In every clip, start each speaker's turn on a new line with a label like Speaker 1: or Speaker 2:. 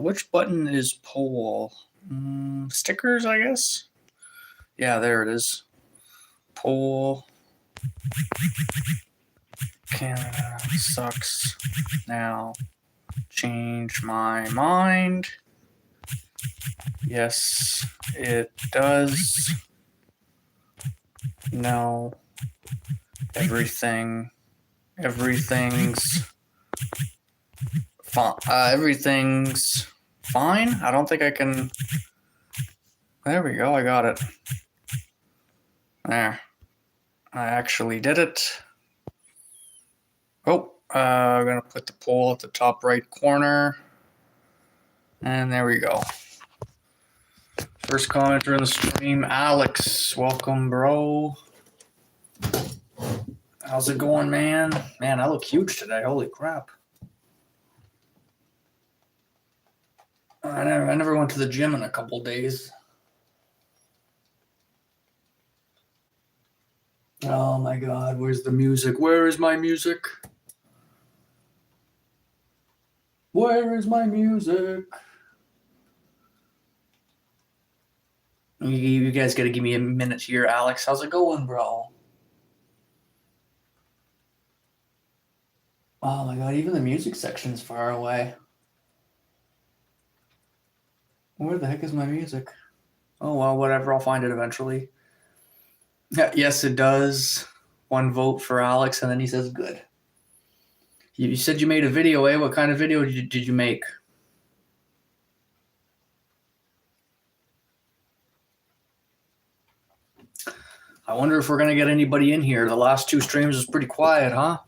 Speaker 1: Which button is poll? Stickers, I guess? Yeah, there it is. Poll. Canada sucks now. Change my mind. Yes, it does. No. Everything's fine. Everything's fine. I don't think I can. There we go. I got it. There. I actually did it. Oh, I'm gonna put the poll at the top right corner. And there we go. First commenter in the stream, Alex. Welcome, bro. How's it going, man? Man, I look huge today. Holy crap. I never went to the gym in a couple days. Oh my God, where's the music? Where is my music? Where is my music? You guys got to give me a minute here, Alex. How's it going, bro? Oh my God, even the music section's far away. Where the heck is my music? Oh, well, whatever. I'll find it eventually. Yes, it does. 1 vote for Alex, and then he says good. You said you made a video, eh? What kind of video did you make? I wonder if we're going to get anybody in here. The last 2 streams was pretty quiet, huh?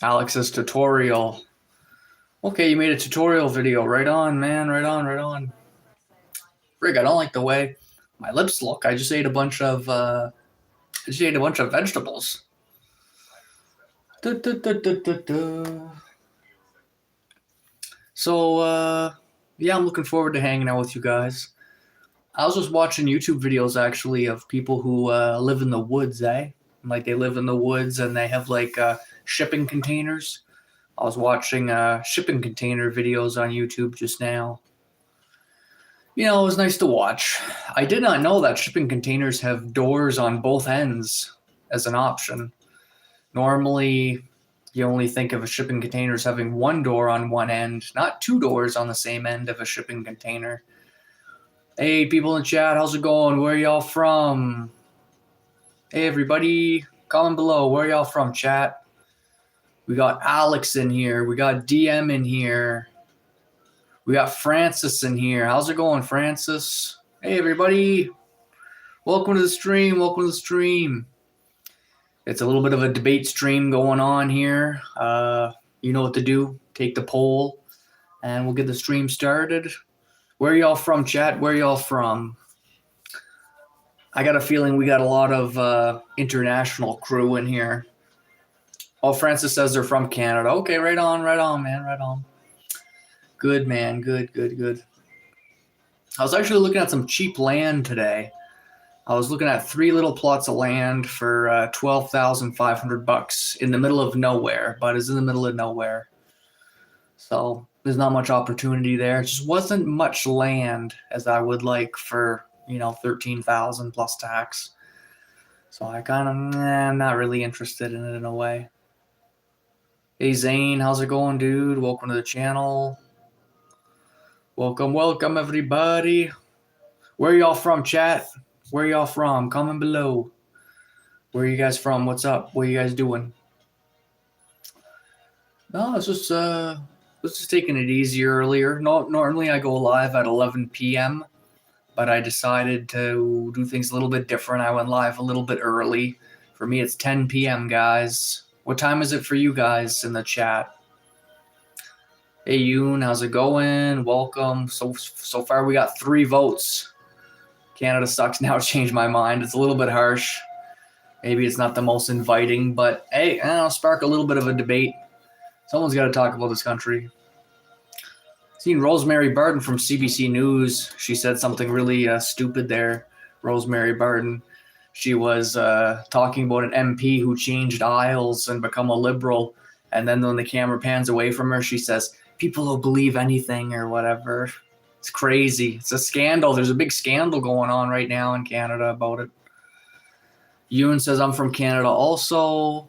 Speaker 1: Alex's tutorial. Okay, you made a tutorial video. Right on, man. Right on, right on. Frig, I don't like the way my lips look. I just ate a bunch of vegetables. So, yeah, I'm looking forward to hanging out with you guys. I was just watching YouTube videos, actually, of people who live in the woods, eh? Like, they live in the woods and they have, like, shipping containers. I was watching shipping container videos on YouTube just now. You know, it was nice to watch. I did not know that shipping containers have doors on both ends as an option. Normally, you only think of a shipping container as having 1 door on one end, not 2 doors on the same end of a shipping container. Hey, people in the chat, how's it going? Where y'all from? Hey, everybody, comment below. Where y'all from, chat? We got Alex in here. We got DM in here. We got Francis in here. How's it going, Francis? Hey, everybody. Welcome to the stream. Welcome to the stream. It's a little bit of a debate stream going on here. You know what to do. Take the poll, and we'll get the stream started. Where y'all from, chat? Where y'all from? I got a feeling we got a lot of international crew in here. Oh, Francis says they're from Canada. Okay, right on, man, right on. Good, man, good. I was actually looking at some cheap land today. I was looking at 3 little plots of land for $12,500 in the middle of nowhere, but it's in the middle of nowhere. So there's not much opportunity there. It just wasn't much land as I would like for, you know, $13,000 plus tax. So I kind of, not really interested in it in a way. Hey, Zane, how's it going, dude? Welcome to the channel. Welcome, everybody. Where y'all from, chat? Where y'all from? Comment below. Where are you guys from? What's up? What are you guys doing? No, it's just taking it easy earlier. Normally I go live at 11 p.m., but I decided to do things a little bit different. I went live a little bit early. For me, it's 10 p.m., guys. What time is it for you guys in the chat? Hey, Yoon, how's it going? Welcome. So far we got 3 votes. Canada sucks now. Changed my mind. It's a little bit harsh. Maybe it's not the most inviting, but hey, I'll spark a little bit of a debate. Someone's got to talk about this country. Seen Rosemary Barton from CBC News. She said something really stupid there. Rosemary Barton. She was talking about an MP who changed aisles and become a liberal, And then when the camera pans away from her, she says, "People will believe anything," or whatever. It's crazy. It's a scandal. There's a big scandal going on right now in Canada about it. Ewan says, "I'm from Canada also.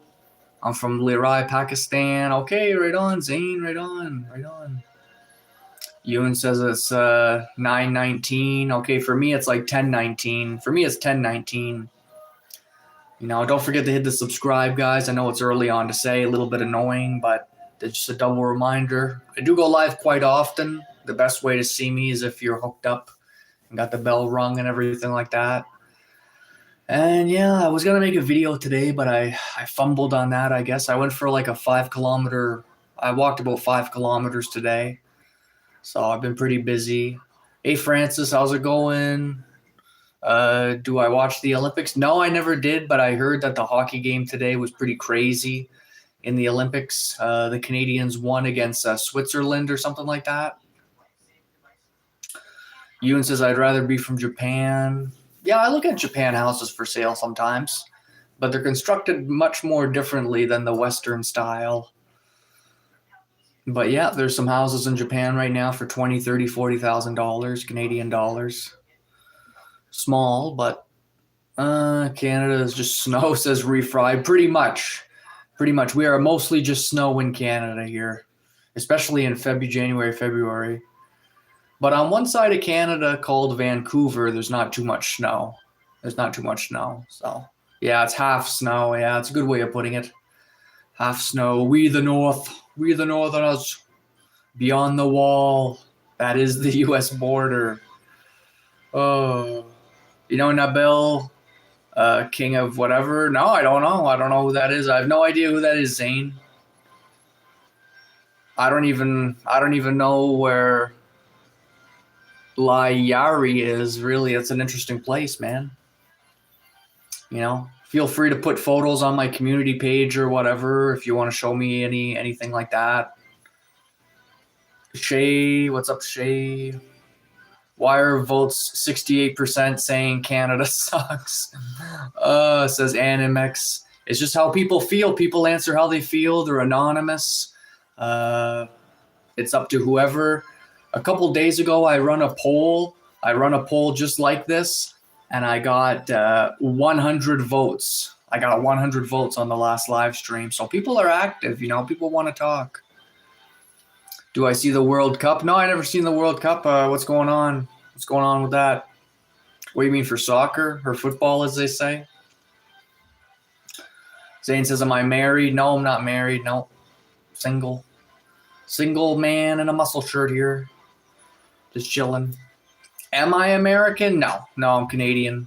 Speaker 1: I'm from Lirai, Pakistan." Okay, right on, Zane. Right on. Right on. Ewan says it's 9:19. Okay, for me it's like 10:19. For me it's 10:19. You know, don't forget to hit the subscribe, guys. I know it's early on to say, a little bit annoying, but it's just a double reminder. I do go live quite often. The best way to see me is if you're hooked up and got the bell rung and everything like that. And yeah, I was going to make a video today, but I fumbled on that, I guess. I went for like a 5-kilometer. I walked about 5 kilometers today. So I've been pretty busy. Hey, Francis, how's it going? Do I watch the Olympics? No, I never did, but I heard that the hockey game today was pretty crazy in the Olympics. The Canadians won against Switzerland or something like that. Ewan says, "I'd rather be from Japan." Yeah, I look at Japan houses for sale sometimes, but they're constructed much more differently than the Western style. But yeah, there's some houses in Japan right now for $20,000, $30,000, $40,000 Canadian dollars. Small, but Canada is just snow, says Refried. Pretty much. We are mostly just snow in Canada here, especially in January, February. But on one side of Canada called Vancouver, there's not too much snow. So yeah, it's half snow. Yeah, it's a good way of putting it. Half snow. We the Northerners. Beyond the wall. That is the U.S. border. Oh, you know Nabil, king of whatever? No, I don't know. I don't know who that is. I have no idea who that is, Zane. I don't even know where Lyari is. Really, it's an interesting place, man. You know, feel free to put photos on my community page or whatever if you want to show me anything like that. Shay, what's up, Shay? Wire votes 68% saying Canada sucks. Says Animex. It's just how people feel. People answer how they feel. They're anonymous. It's up to whoever. A couple days ago, I run a poll. Just like this, and I got 100 votes. I got 100 votes on the last live stream. So people are active. You know, people want to talk. Do I see the World Cup? No, I never seen the World Cup. What's going on? What's going on with that? What do you mean, for soccer or football, as they say? Zane says, "Am I married?" No, I'm not married. No, single. Single man in a muscle shirt here. Just chilling. Am I American? No, I'm Canadian.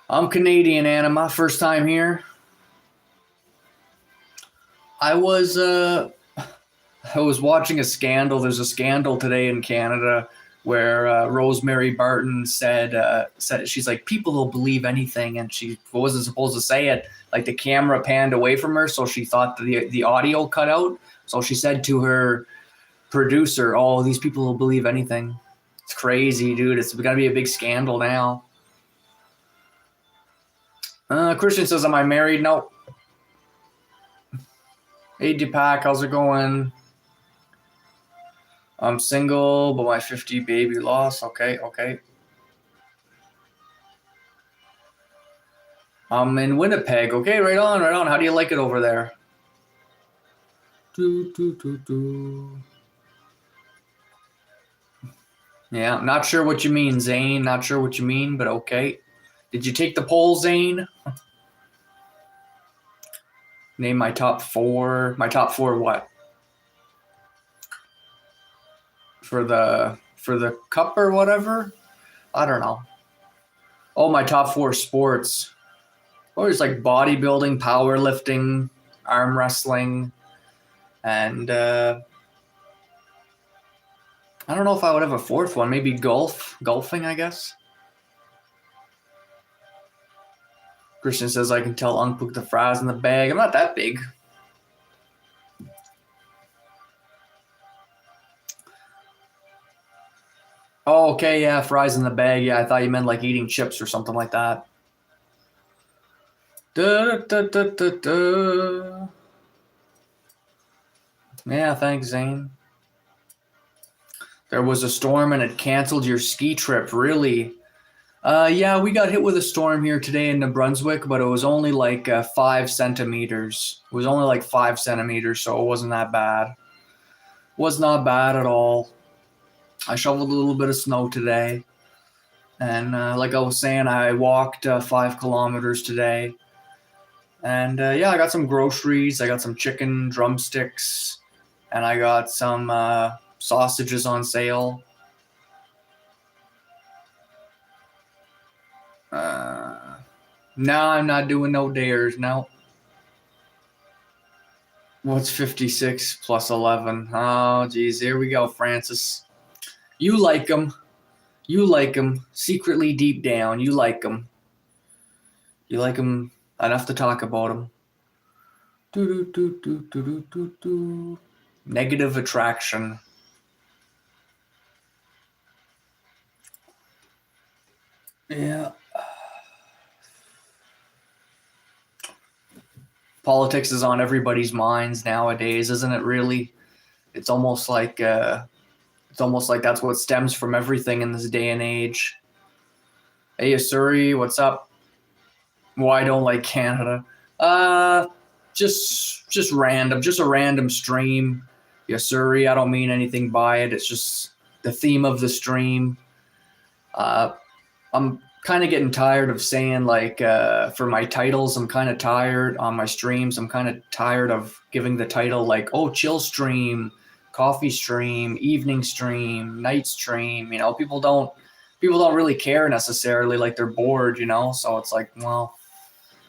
Speaker 1: I'm Canadian, Anima. First time here. I was watching a scandal. There's a scandal today in Canada where Rosemary Barton said she's like, "People will believe anything," and she wasn't supposed to say it. Like, the camera panned away from her, so she thought the audio cut out. So she said to her producer, "Oh, these people will believe anything." It's crazy, dude. It's gonna be a big scandal now. Christian says, "Am I married?" No. Hey, Deepak, how's it going? I'm single, but my 50 baby lost. Okay. I'm in Winnipeg. Okay, right on. How do you like it over there? Yeah, not sure what you mean, Zane. Not sure what you mean, but okay. Did you take the poll, Zane? Name my top 4. My top 4 what? For the cup or whatever? I don't know. Oh, my top 4 sports. Oh, it's like bodybuilding, powerlifting, arm wrestling, and I don't know if I would have a 4th one. Maybe golfing, I guess. Christian says, "I can tell Unc put the fries in the bag." I'm not that big. Oh, okay, yeah, fries in the bag. Yeah, I thought you meant like eating chips or something like that. Yeah, thanks, Zane. There was a storm and it canceled your ski trip, really? Yeah, we got hit with a storm here today in New Brunswick, but it was only like 5 centimeters. It was only like 5 centimeters, so it wasn't that bad. Was not bad at all. I shoveled a little bit of snow today. And like I was saying, I walked 5 kilometers today. And yeah, I got some groceries. I got some chicken drumsticks. And I got some sausages on sale. No, I'm not doing no dares. No. What's 56 plus 11? Oh, geez. Here we go, Francis. You like them. You like them. Secretly deep down, you like them. You like them enough to talk about them. Negative attraction. Yeah. Politics is on everybody's minds nowadays, isn't it? Really, it's almost like that's what stems from everything in this day and age. Hey, Asuri, what's up? Why don't like Canada? Just random, just a random stream. Yasuri, I don't mean anything by it. It's just the theme of the stream. I'm kind of getting tired of saying like for my titles, I'm kind of tired on my streams. I'm kind of tired of giving the title like, oh, chill stream, coffee stream, evening stream, night stream. You know, people don't really care necessarily. Like they're bored, you know. So it's like, well,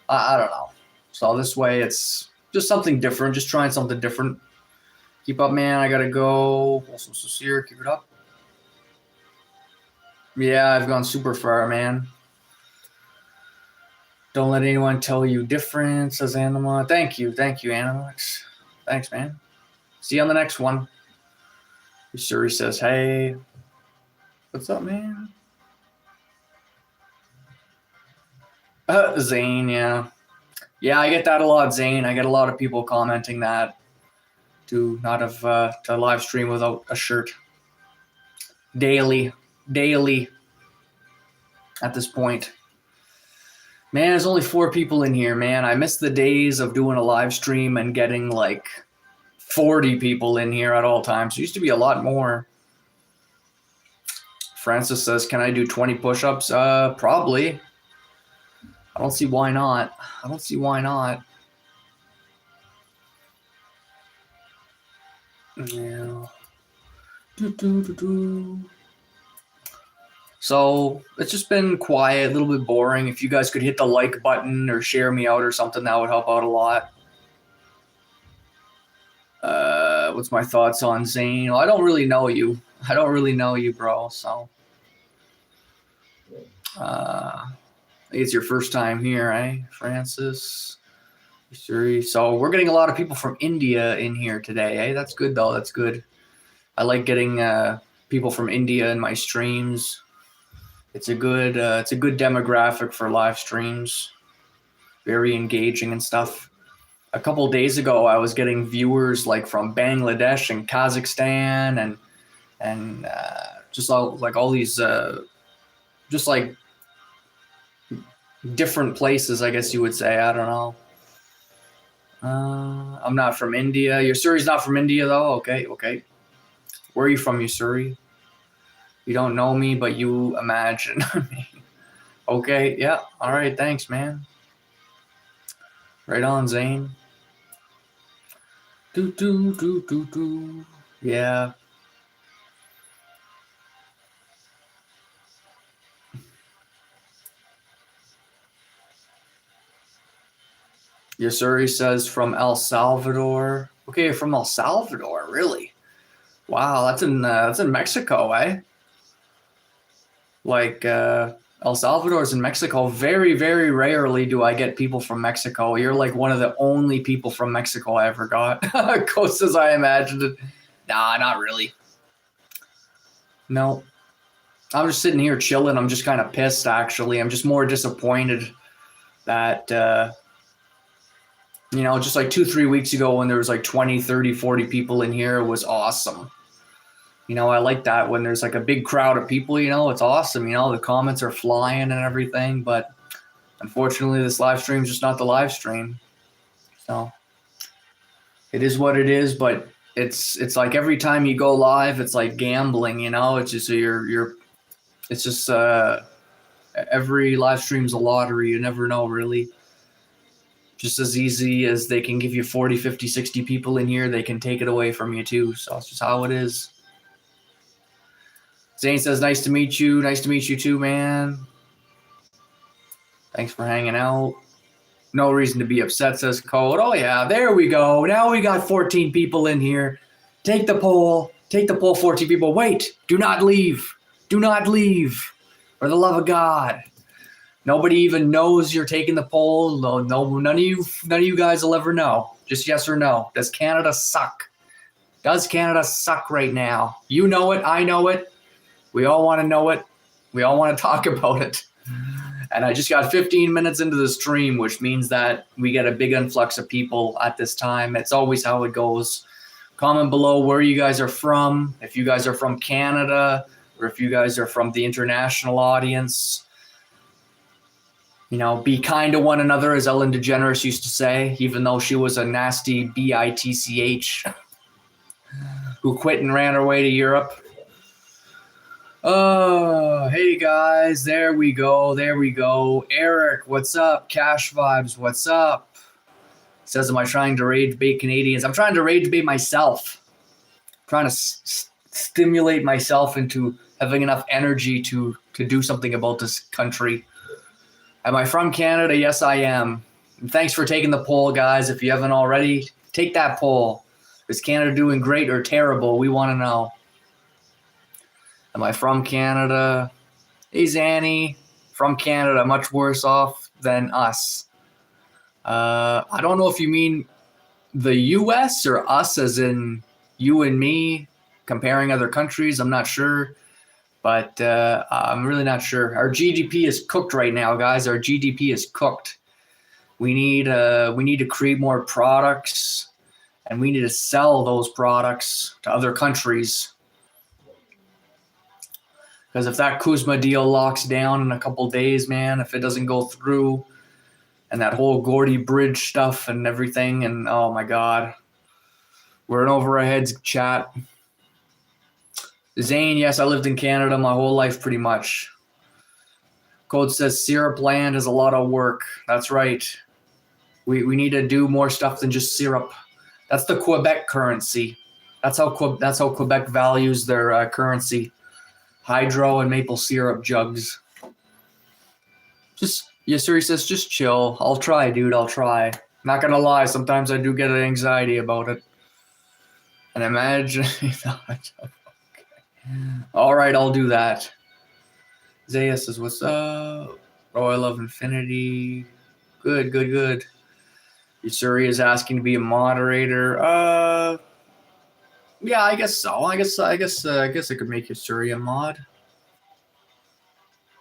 Speaker 1: I don't know. So this way, it's just something different. Just trying something different. Keep up, man. I gotta go. Also sincere. Keep it up. Yeah, I've gone super far, man. Don't let anyone tell you different, says Anima. Thank you, Animax. Thanks, man. See you on the next one. Suri says, hey. What's up, man? Zane, yeah. Yeah, I get that a lot, Zane. I get a lot of people commenting that to not have to live stream without a shirt. Daily at this point. Man, there's only 4 people in here, man. I miss the days of doing a live stream and getting like 40 people in here at all times. It used to be a lot more. Francis says, can I do 20 push-ups? Probably. I don't see why not. Yeah. So it's just been quiet, a little bit boring. If you guys could hit the like button or share me out or something, that would help out a lot. What's my thoughts on Zane? Well, I don't really know you. Bro. So it's your first time here, eh, Francis? So we're getting a lot of people from India in here today, eh? That's good, though. That's good. I like getting people from India in my streams. It's a good demographic for live streams. Very engaging and stuff. A couple of days ago, I was getting viewers like from Bangladesh and Kazakhstan and just all these just like different places, I guess you would say. I don't know. I'm not from India. Yusuri's not from India, though. Okay. Where are you from, Yusuri? You don't know me, but you imagine me. Okay, yeah. All right, thanks, man. Right on, Zane. Yeah. Yusuri says from El Salvador. Okay, from El Salvador, really? Wow, that's in Mexico, eh? Like El Salvador's in Mexico. Very, very rarely do I get people from Mexico. You're like one of the only people from Mexico I ever got. Close as I imagined it. Nah, not really. No. I'm just sitting here chilling. I'm just kind of pissed, actually. I'm just more disappointed that You know, just like 2-3 weeks ago when there was like 20, 30, 40 people in here, it was awesome. You know, I like that when there's like a big crowd of people, you know, it's awesome. You know, the comments are flying and everything, but unfortunately this live stream is just not the live stream. So it is what it is, but it's like every time you go live, it's like gambling, you know, it's just it's just every live stream's a lottery. You never know really. Just as easy as they can give you 40, 50, 60 people in here, they can take it away from you too. So it's just how it is. Zane says, nice to meet you. Nice to meet you too, man. Thanks for hanging out. No reason to be upset, says Code. Oh, yeah, there we go. Now we got 14 people in here. Take the poll. Take the poll, 14 people. Wait, do not leave. Do not leave. For the love of God. Nobody even knows you're taking the poll. No, none of you guys will ever know. Just yes or no. Does Canada suck? Does Canada suck right now? You know it. I know it. We all want to know it. We all want to talk about it. And I just got 15 minutes into the stream, which means that we get a big influx of people at this time. It's always how it goes. Comment below where you guys are from. If you guys are from Canada or if you guys are from the international audience. You know, be kind to one another, as Ellen DeGeneres used to say, even though she was a nasty bitch who quit and ran her way to Europe. Oh, hey guys, there we go. Eric, what's up? Cash Vibes, what's up? Says, am I trying to rage bait Canadians? I'm trying to rage bait myself. I'm trying to stimulate myself into having enough energy to do something about this country. Am I from Canada? Yes, I am. And thanks for taking the poll, guys. If you haven't already, take that poll. Is Canada doing great or terrible? We want to know. Am I from Canada? Hey, Zanny. From Canada, much worse off than us. I don't know if you mean the U.S. or us as in you and me, comparing other countries. I'm not sure. But I'm really not sure. Our GDP is cooked right now, guys. Our GDP is cooked. We need to create more products, and we need to sell those products to other countries. Because if that Kuzma deal locks down in a couple days, man, if it doesn't go through, and that whole Gordy Bridge stuff and everything, and oh my God, we're in over our heads, chat. Zane, yes, I lived in Canada my whole life pretty much. Code says syrup land is a lot of work. That's right. We need to do more stuff than just syrup. That's the Quebec currency. That's how Quebec values their currency. Hydro and maple syrup jugs. Yes, sir, he says, just chill. I'll try, dude. I'll try. Not gonna lie, sometimes I do get anxiety about it. And imagine. All right, I'll do that. Zaya says, what's up? Oh, I love Infinity. Good. Yusuri is asking to be a moderator. Yeah, I guess so. I guess I could make Yusuri a mod.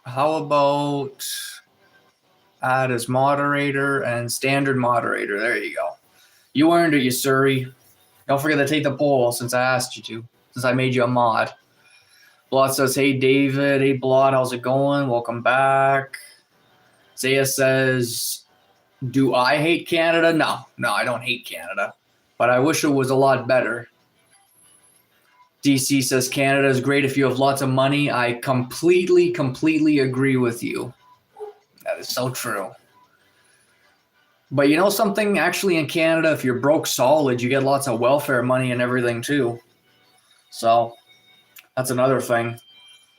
Speaker 1: How about add as moderator and standard moderator? There you go. You earned it, Yusuri. Don't forget to take the poll since I asked you to, since I made you a mod. Blot says, hey, David. Hey, Blot, how's it going? Welcome back. Zaya says, do I hate Canada? No, I don't hate Canada. But I wish it was a lot better. DC says, Canada is great if you have lots of money. I completely agree with you. That is so true. But you know something? Actually, in Canada, if you're broke solid, you get lots of welfare money and everything too. So that's another thing.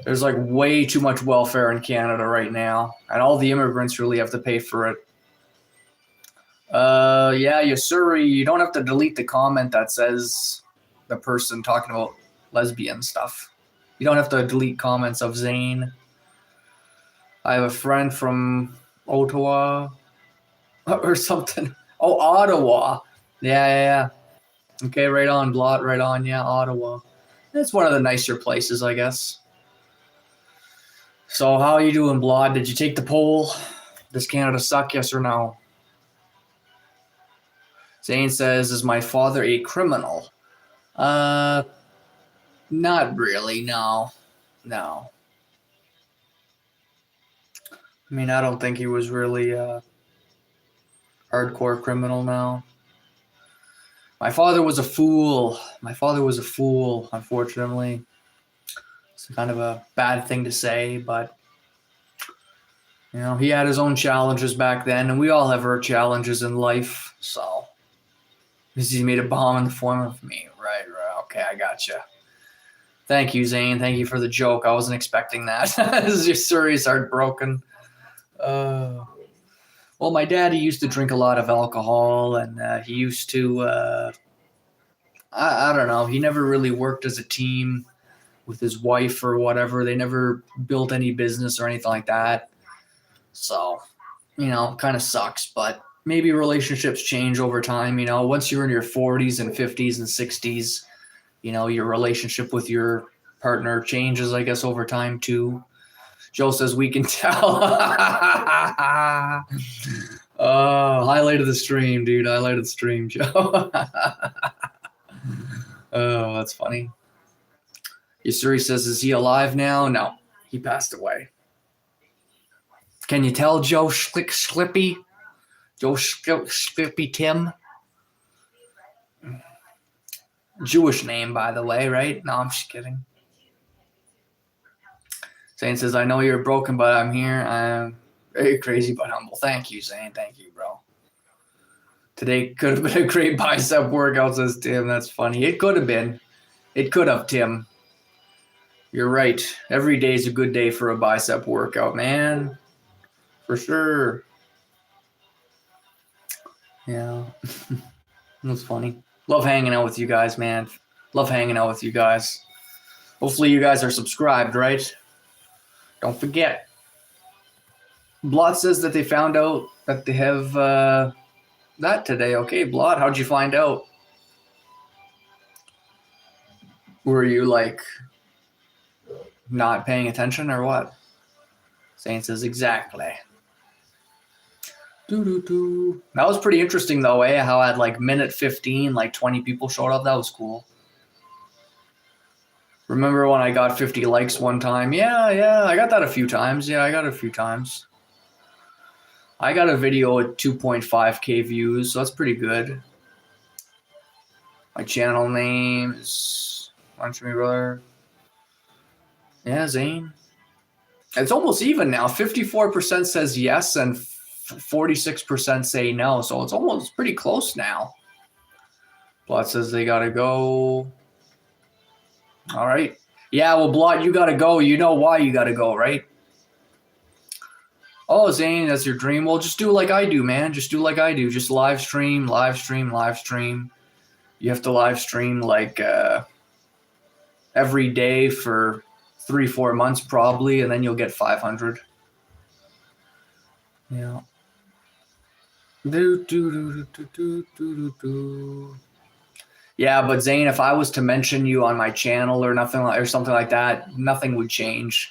Speaker 1: There's like way too much welfare in Canada right now, and all the immigrants really have to pay for it. Yeah, Yusuri, you don't have to delete the comment that says the person talking about lesbian stuff. You don't have to delete comments of Zane. I have a friend from Ottawa or something. Oh, Ottawa. Yeah. Okay, right on, Blot, right on. Yeah, Ottawa. It's one of the nicer places, I guess. So how are you doing, Blot? Did you take the poll? Does Canada suck, yes or no? Zane says, is my father a criminal? Not really, no. No. I mean, I don't think he was really a hardcore criminal, no. My father was a fool. My father was a fool, unfortunately. It's kind of a bad thing to say, but you know, he had his own challenges back then, and we all have our challenges in life. So, he made a bomb in the form of me. Right. Okay, I gotcha. Thank you, Zane. Thank you for the joke. I wasn't expecting that. Your story's heartbroken. Well, my daddy used to drink a lot of alcohol, and he used to, I don't know, he never really worked as a team with his wife or whatever. They never built any business or anything like that. So, you know, kind of sucks, but maybe relationships change over time. You know, once you're in your 40s and 50s and 60s, you know, your relationship with your partner changes, I guess, over time too. Joe says we can tell. Oh, highlight of the stream, dude. Highlight of the stream, Joe. Oh, that's funny. Yusuri says, is he alive now? No, he passed away. Can you tell Joe Slippy? Joe Slippy Tim? Jewish name, by the way, right? No, I'm just kidding. Zane says, I know you're broken, but I'm here. I'm very crazy but humble. Thank you, Zane. Thank you, bro. Today could have been a great bicep workout, says Tim. That's funny. It could have been. It could have, Tim. You're right. Every day is a good day for a bicep workout, man. For sure. Yeah. That's funny. Love hanging out with you guys, man. Love hanging out with you guys. Hopefully you guys are subscribed, right? Don't forget. Blot says that they found out that they have that today. Okay, Blot, how'd you find out? Were you like not paying attention or what? Saint says exactly. That was pretty interesting though, eh? How at like minute 15, like 20 people showed up. That was cool. Remember when I got 50 likes one time? Yeah, I got that a few times. Yeah, I got it a few times. I got a video at 2.5K views, so that's pretty good. My channel name is Lunch Me Brother. Yeah, Zane. It's almost even now. 54% says yes and 46% say no, so it's almost pretty close now. Blot says they gotta go. All right. Yeah, well, Blot, you gotta go. You know why you gotta go, right? Oh, Zane, that's your dream. Well, just do like I do, man. Just do like I do. Just live stream. You have to live stream like every day for 3-4 months probably, and then you'll get 500. Yeah. Yeah, but Zane, if I was to mention you on my channel or nothing or something like that, nothing would change.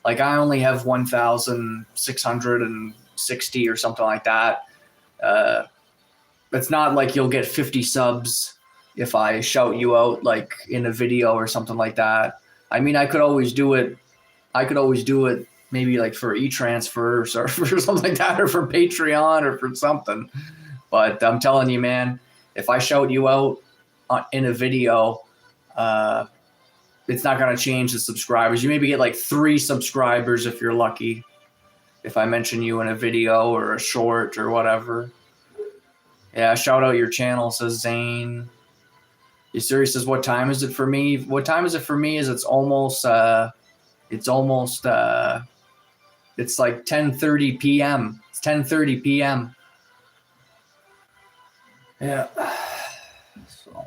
Speaker 1: Like I only have 1,660 or something like that. It's not like you'll get 50 subs if I shout you out like in a video or something like that. I mean, I could always do it. Maybe like for e-transfers or for something like that, or for Patreon or for something. But I'm telling you, man, if I shout you out in a video, it's not going to change the subscribers. You maybe get like 3 subscribers if you're lucky, if I mention you in a video or a short or whatever. Yeah, shout out your channel, says Zane. Yusuri says, what time is it for me? What time is it for me is it's like 10:30 p.m. It's 10:30 p.m. Yeah. So.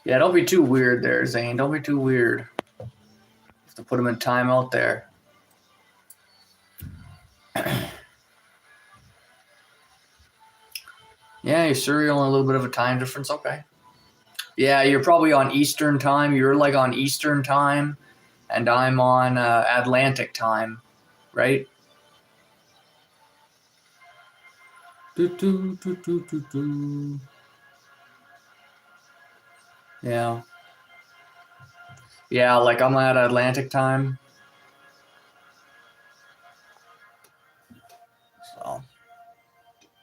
Speaker 1: Yeah, don't be too weird there, Zane. Don't be too weird. Have to put him in timeout there. Yeah, you're sure you're only a little bit of a time difference. Okay. Yeah, you're probably on Eastern time. You're like on Eastern time, and I'm on Atlantic time, right? Do, do, do, do, do, do. Yeah. Yeah, like I'm at Atlantic time. So,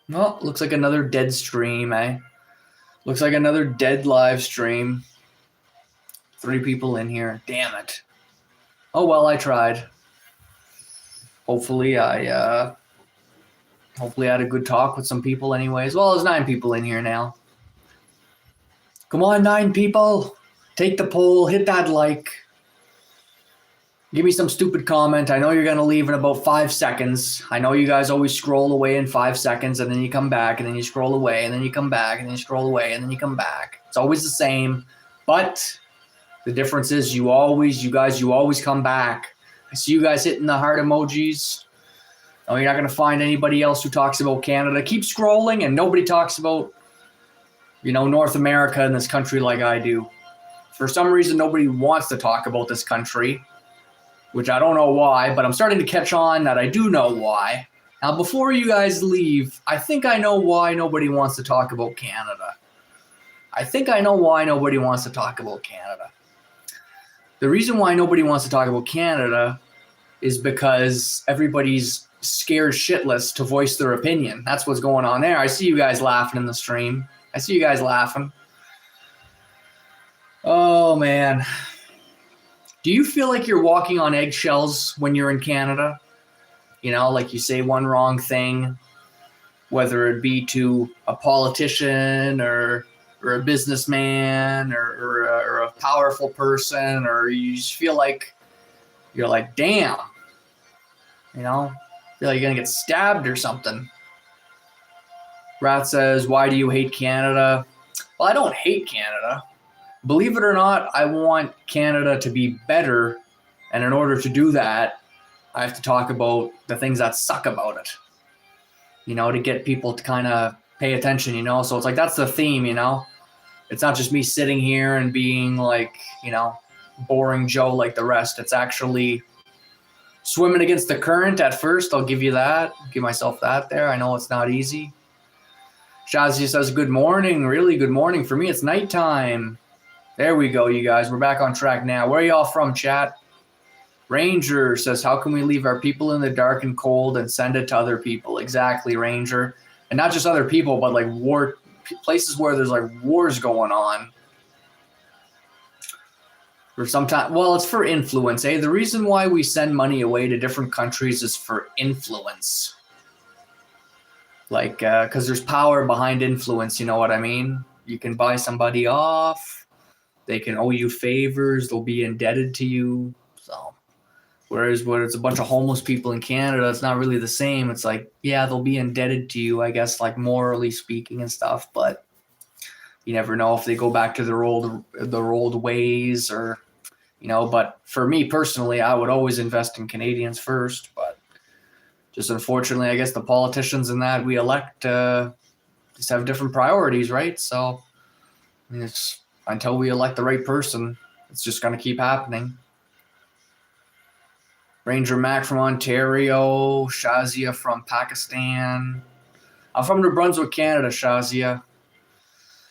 Speaker 1: well, looks like another dead stream, eh? Looks like another dead live stream. 3 people in here. Damn it. Oh well, I tried. Hopefully I had a good talk with some people anyways. Well, there's 9 people in here now. Come on, 9 people. Take the poll, hit that like. Give me some stupid comment. I know you're going to leave in about 5 seconds. I know you guys always scroll away in 5 seconds and then you come back and then you scroll away and then you come back and then you scroll away and then you come back. It's always the same. But the difference is you always come back. I see you guys hitting the heart emojis. No, you're not going to find anybody else who talks about Canada. Keep scrolling and nobody talks about, North America and this country like I do. For some reason, nobody wants to talk about this country, which I don't know why, but I'm starting to catch on that I do know why. Now, before you guys leave, I think I know why nobody wants to talk about Canada. The reason why nobody wants to talk about Canada is because everybody's scared shitless to voice their opinion. That's what's going on there. I see you guys laughing in the stream. Oh, man. Do you feel like you're walking on eggshells when you're in Canada? Like you say one wrong thing, whether it be to a politician or a businessman or a powerful person, or you just feel like you're like, damn, feel like you're going to get stabbed or something. Rat says, why do you hate Canada? Well, I don't hate Canada. Believe it or not, I want Canada to be better. And in order to do that, I have to talk about the things that suck about it, to get people to kind of pay attention, So it's like, that's the theme, It's not just me sitting here and being like, boring Joe like the rest. It's actually swimming against the current at first. I'll give you that. Give myself that there. I know it's not easy. Shazia says, good morning. Really good morning. For me, it's nighttime. There we go, you guys. We're back on track now. Where are y'all from, chat? Ranger says, how can we leave our people in the dark and cold and send it to other people? Exactly, Ranger. And not just other people, but like war places where there's like wars going on. Or sometimes, well, it's for influence, eh? The reason why we send money away to different countries is for influence. Like, because there's power behind influence, you know what I mean? You can buy somebody off. They can owe you favors. They'll be indebted to you. So, whereas when it's a bunch of homeless people in Canada, it's not really the same. It's like, yeah, they'll be indebted to you, I guess, like morally speaking and stuff. But you never know if they go back to their old ways or, But for me personally, I would always invest in Canadians first. But just unfortunately, I guess the politicians in that we elect just have different priorities, right? So it's until we elect the right person, it's just going to keep happening. Ranger Mac from Ontario, Shazia from Pakistan. I'm from New Brunswick, Canada, Shazia.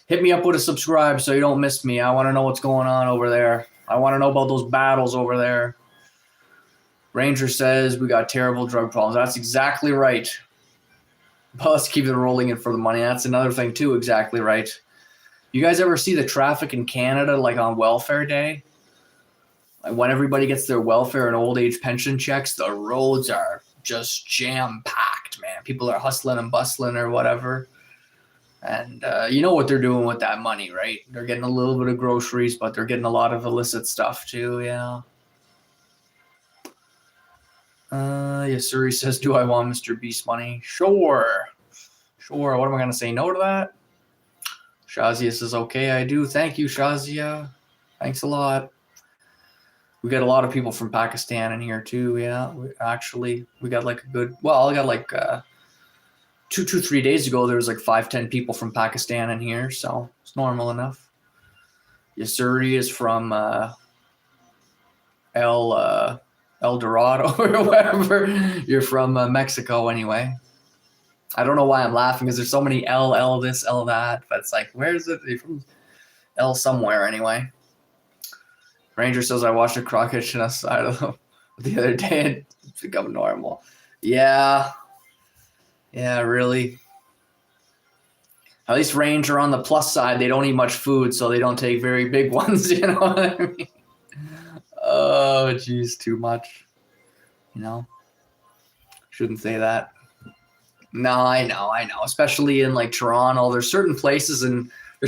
Speaker 1: Hit me up with a subscribe so you don't miss me. I want to know what's going on over there. I want to know about those battles over there. Ranger says we got terrible drug problems. That's exactly right. But let's keep it rolling in for the money. That's another thing too, exactly right. You guys ever see the traffic in Canada like on welfare day? Like when everybody gets their welfare and old age pension checks, the roads are just jam-packed, man. People are hustling and bustling or whatever. And you know what they're doing with that money, right? They're getting a little bit of groceries, but they're getting a lot of illicit stuff too, yeah. Yes, sir. He says, do I want Mr. Beast money? Sure. What am I going to say no to that? Shazia says, okay, I do. Thank you, Shazia. Thanks a lot. We got a lot of people from Pakistan in here too, yeah. We got like a good, well, I got like 3 days ago, there was like 5-10 people from Pakistan in here, so it's normal enough. Yasuri is from El Dorado or wherever. You're from Mexico anyway. I don't know why I'm laughing because there's so many L this, L that, but it's like, where is it? You're from L somewhere anyway. Ranger says I watched a crockett on the side of them the other day and it's become normal. Yeah. Yeah, really. At least Ranger on the plus side, they don't eat much food, so they don't take very big ones, you know what I mean? Oh, geez, too much. You know? Shouldn't say that. No, I know. Especially in like Toronto, there's certain places in I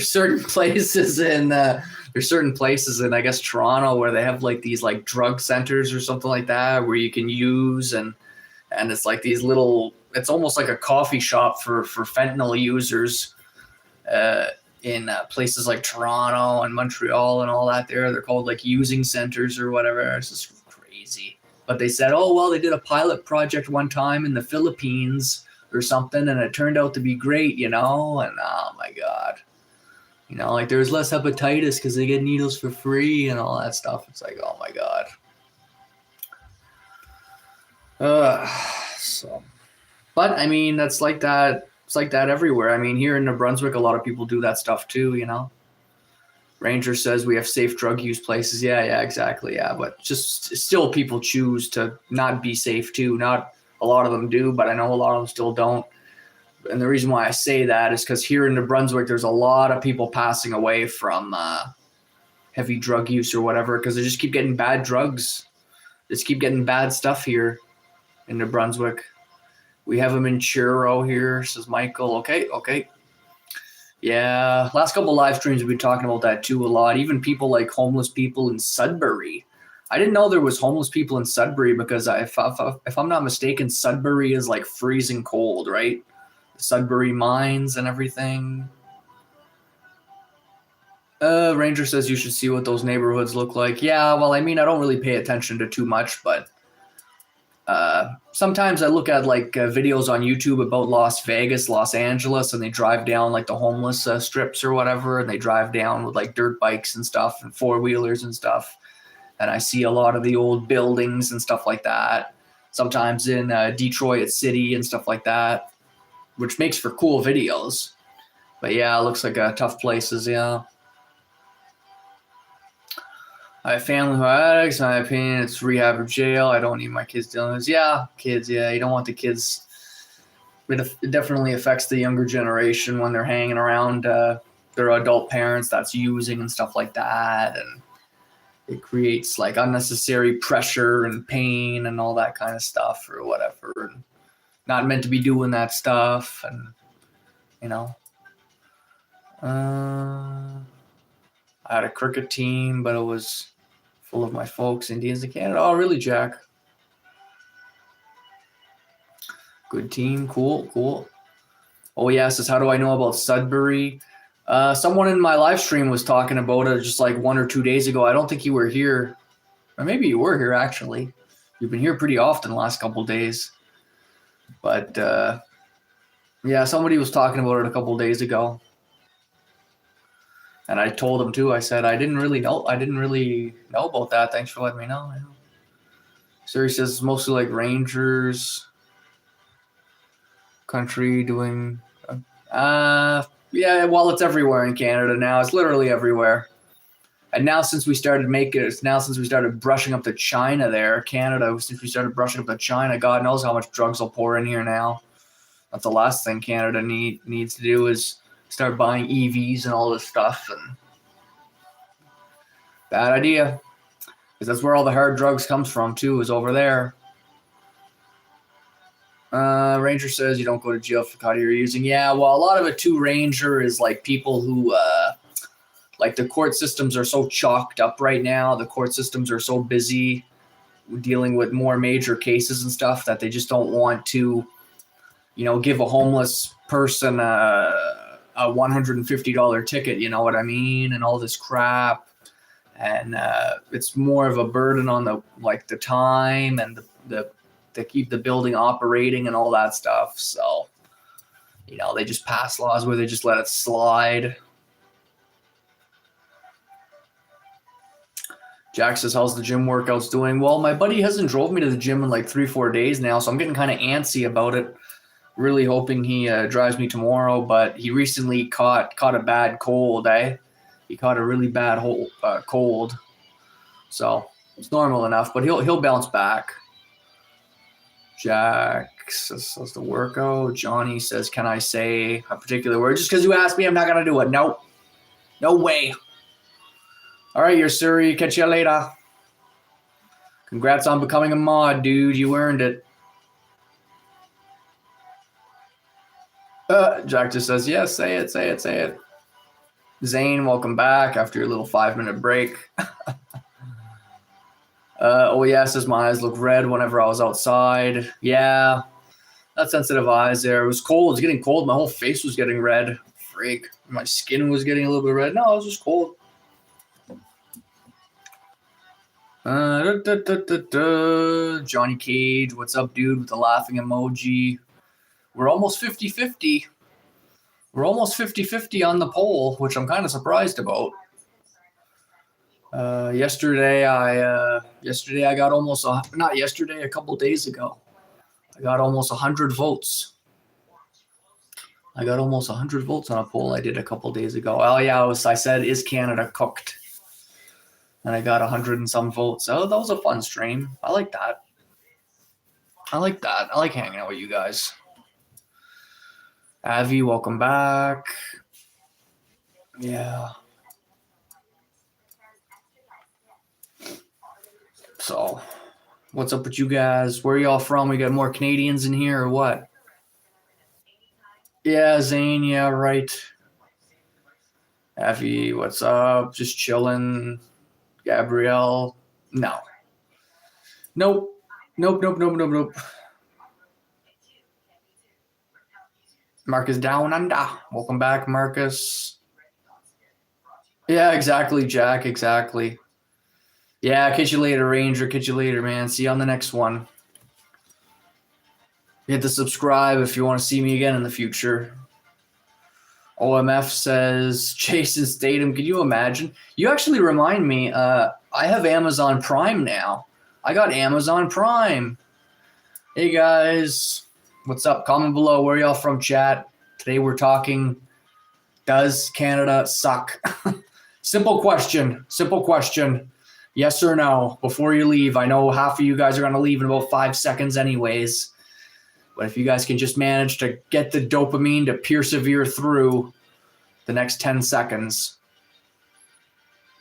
Speaker 1: guess Toronto where they have like these like drug centers or something like that where you can use and it's like these little. It's almost like a coffee shop for fentanyl users in places like Toronto and Montreal and all that. They're called like using centers or whatever. It's just crazy. But they said, oh well, they did a pilot project one time in the Philippines or something, and it turned out to be great, you know. And oh my god. You know, like there's less hepatitis because they get needles for free and all that stuff. It's like, oh my god. So, but I mean, that's like that. It's like that everywhere. I mean, here in New Brunswick, a lot of people do that stuff too. You know, Ranger says we have safe drug use places. Yeah, exactly. Yeah, but just still, people choose to not be safe too. Not a lot of them do, but I know a lot of them still don't. And the reason why I say that is because here in New Brunswick, there's a lot of people passing away from heavy drug use or whatever because they just keep getting bad drugs. Just keep getting bad stuff here in New Brunswick. We have them in Churro here, says Michael. Okay. Yeah, last couple of live streams we've been talking about that too a lot. Even people like homeless people in Sudbury. I didn't know there was homeless people in Sudbury because if I'm not mistaken, Sudbury is like freezing cold, right? Sudbury mines and everything. Ranger says you should see what those neighborhoods look like. Yeah, well, I mean, I don't really pay attention to too much, but sometimes I look at like videos on YouTube about Las Vegas, Los Angeles, and they drive down like the homeless strips or whatever, and they drive down with like dirt bikes and stuff and four-wheelers and stuff. And I see a lot of the old buildings and stuff like that. Sometimes in Detroit City and stuff like that, which makes for cool videos. But yeah, it looks like tough places, yeah. I have family who are addicts. In my opinion, it's rehab or jail. I don't need my kids dealing with this. Yeah, kids, yeah. You don't want the kids. It definitely affects the younger generation when they're hanging around their adult parents that's using and stuff like that. And it creates like unnecessary pressure and pain and all that kind of stuff or whatever. And not meant to be doing that stuff, and you know. I had a cricket team, but it was full of my folks, Indians in Canada. Oh, really, Jack? Good team, cool. Oh yeah, says how do I know about Sudbury? Someone in my live stream was talking about it just like 1 or 2 days ago. I don't think you were here, or maybe you were here actually. You've been here pretty often the last couple of days. But yeah, somebody was talking about it a couple of days ago. And I told him too, I said, I didn't really know about that. Thanks for letting me know. So he says it's mostly like Rangers country doing, yeah, well, it's everywhere in Canada now. It's literally everywhere. And now since we started brushing up to China there, Canada, since we started brushing up to China, God knows how much drugs will pour in here now. That's the last thing Canada needs to do is start buying EVs and all this stuff. And bad idea. Because that's where all the hard drugs comes from too, is over there. Ranger says you don't go to jail for caught you're using. Yeah, well, a lot of it too, Ranger, is like people who like the court systems are so chalked up right now. The court systems are so busy dealing with more major cases and stuff that they just don't want to, give a homeless person a $150 ticket, you know what I mean? And all this crap. And it's more of a burden on the time and the to keep the building operating and all that stuff. So, they just pass laws where they just let it slide. Jack says, how's the gym workouts doing? Well, my buddy hasn't drove me to the gym in like 3-4 days now, so I'm getting kind of antsy about it. Really hoping he drives me tomorrow, but he recently caught a bad cold, eh? He caught a really bad cold. So it's normal enough, but he'll bounce back. Jack says the workout. Johnny says, can I say a particular word? Just because you asked me, I'm not going to do it. Nope. No way. All right, you're Suri. Catch you later. Congrats on becoming a mod, dude. You earned it. Jack just says, yes, say it. Zane, welcome back after your little 5-minute break. Oh, yeah, says my eyes look red whenever I was outside. Yeah, not sensitive eyes there. It was cold. It was getting cold. My whole face was getting red. Freak. My skin was getting a little bit red. No, it was just cold. Johnny Cage, what's up, dude, with the laughing emoji. We're almost 50-50. We're almost 50-50 on the poll, which I'm kind of surprised about. Yesterday I got almost a couple days ago. I got almost 100 votes. I got almost 100 votes on a poll I did a couple days ago. Oh yeah, I said, is Canada cooked? And I got 100 and some votes. Oh, that was a fun stream. I like that. I like hanging out with you guys. Avi, welcome back. Yeah. So, what's up with you guys? Where are y'all from? We got more Canadians in here or what? Yeah, Zane. Yeah, right. Avi, what's up? Just chilling. Gabrielle. No. Nope. Marcus down under. Welcome back, Marcus. Yeah, exactly, Jack. Exactly. Yeah, catch you later, Ranger. Catch you later, man. See you on the next one. Hit the subscribe if you want to see me again in the future. OMF says, Jason Statham, can you imagine? You actually remind me, I have Amazon Prime now. I got Amazon Prime. Hey, guys. What's up? Comment below. Where y'all from, chat? Today we're talking, does Canada suck? Simple question. Yes or no, before you leave. I know half of you guys are going to leave in about 5 seconds anyways. But if you guys can just manage to get the dopamine to persevere through the next 10 seconds.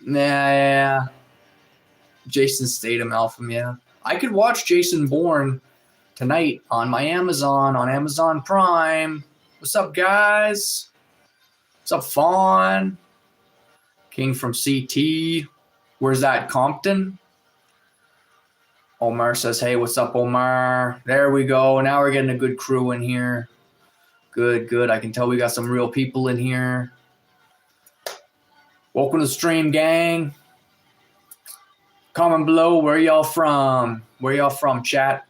Speaker 1: Yeah. Jason Statham, Alpha, yeah. I could watch Jason Bourne tonight on my Amazon Prime. What's up, guys? What's up, Fawn? King from CT. Where's that, Compton? Omar says, hey, what's up, Omar? There we go. Now we're getting a good crew in here. Good. I can tell we got some real people in here. Welcome to the stream, gang. Comment below. Where y'all from? Chat?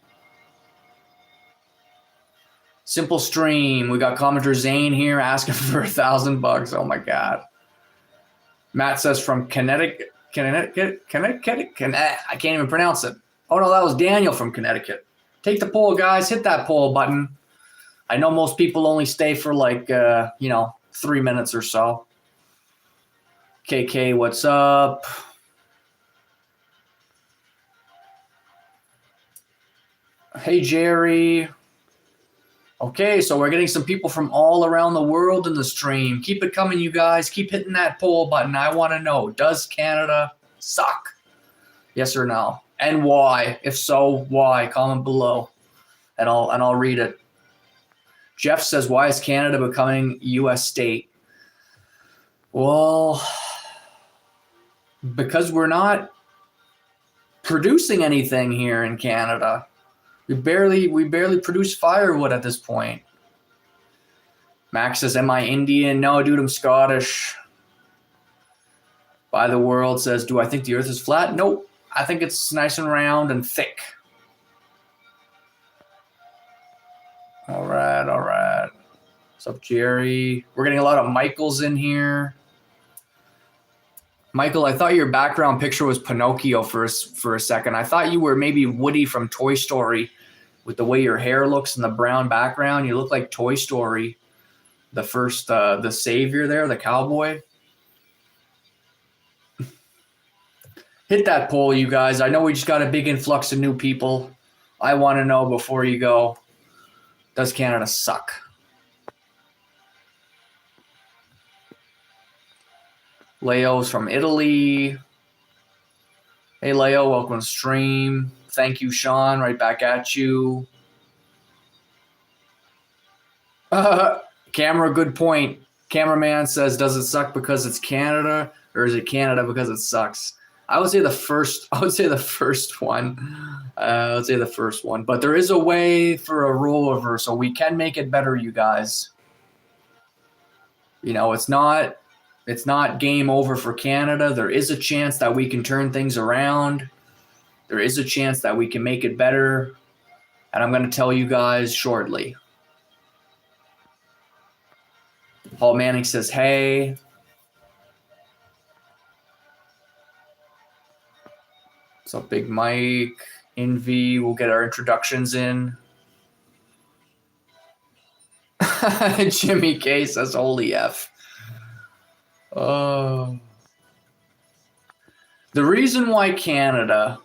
Speaker 1: Simple stream. We got commenter Zane here asking for $1,000. Oh, my God. Matt says from Connecticut. I can't even pronounce it. Oh, no, that was Daniel from Connecticut. Take the poll, guys. Hit that poll button. I know most people only stay for like, 3 minutes or so. KK, what's up? Hey, Jerry. Okay, so we're getting some people from all around the world in the stream. Keep it coming, you guys. Keep hitting that poll button. I want to know, does Canada suck? Yes or no? And why? If so, why? Comment below, and I'll read it. Jeff says, why is Canada becoming U.S. state? Well, because we're not producing anything here in Canada. We barely produce firewood at this point. Max says, am I Indian? No, dude, I'm Scottish. By the World says, do I think the earth is flat? Nope. I think it's nice and round and thick. All right. What's up, Jerry? We're getting a lot of Michaels in here. Michael, I thought your background picture was Pinocchio for a second. I thought you were maybe Woody from Toy Story with the way your hair looks and the brown background. You look like Toy Story, the first, the savior there, the cowboy. Hit that poll, you guys. I know we just got a big influx of new people. I want to know before you go, does Canada suck? Leo's from Italy. Hey, Leo, welcome to stream. Thank you, Sean. Right back at you. Camera, good point. Cameraman says, does it suck because it's Canada, or is it Canada because it sucks? I would say the first one. I would say the first one. But there is a way for a rollover, so we can make it better, you guys. You know, it's not game over for Canada. There is a chance that we can turn things around. There is a chance that we can make it better. And I'm going to tell you guys shortly. Paul Manning says, hey. What's up, Big Mike? Envy, we'll get our introductions in. Jimmy K says, holy F. The reason why Canada,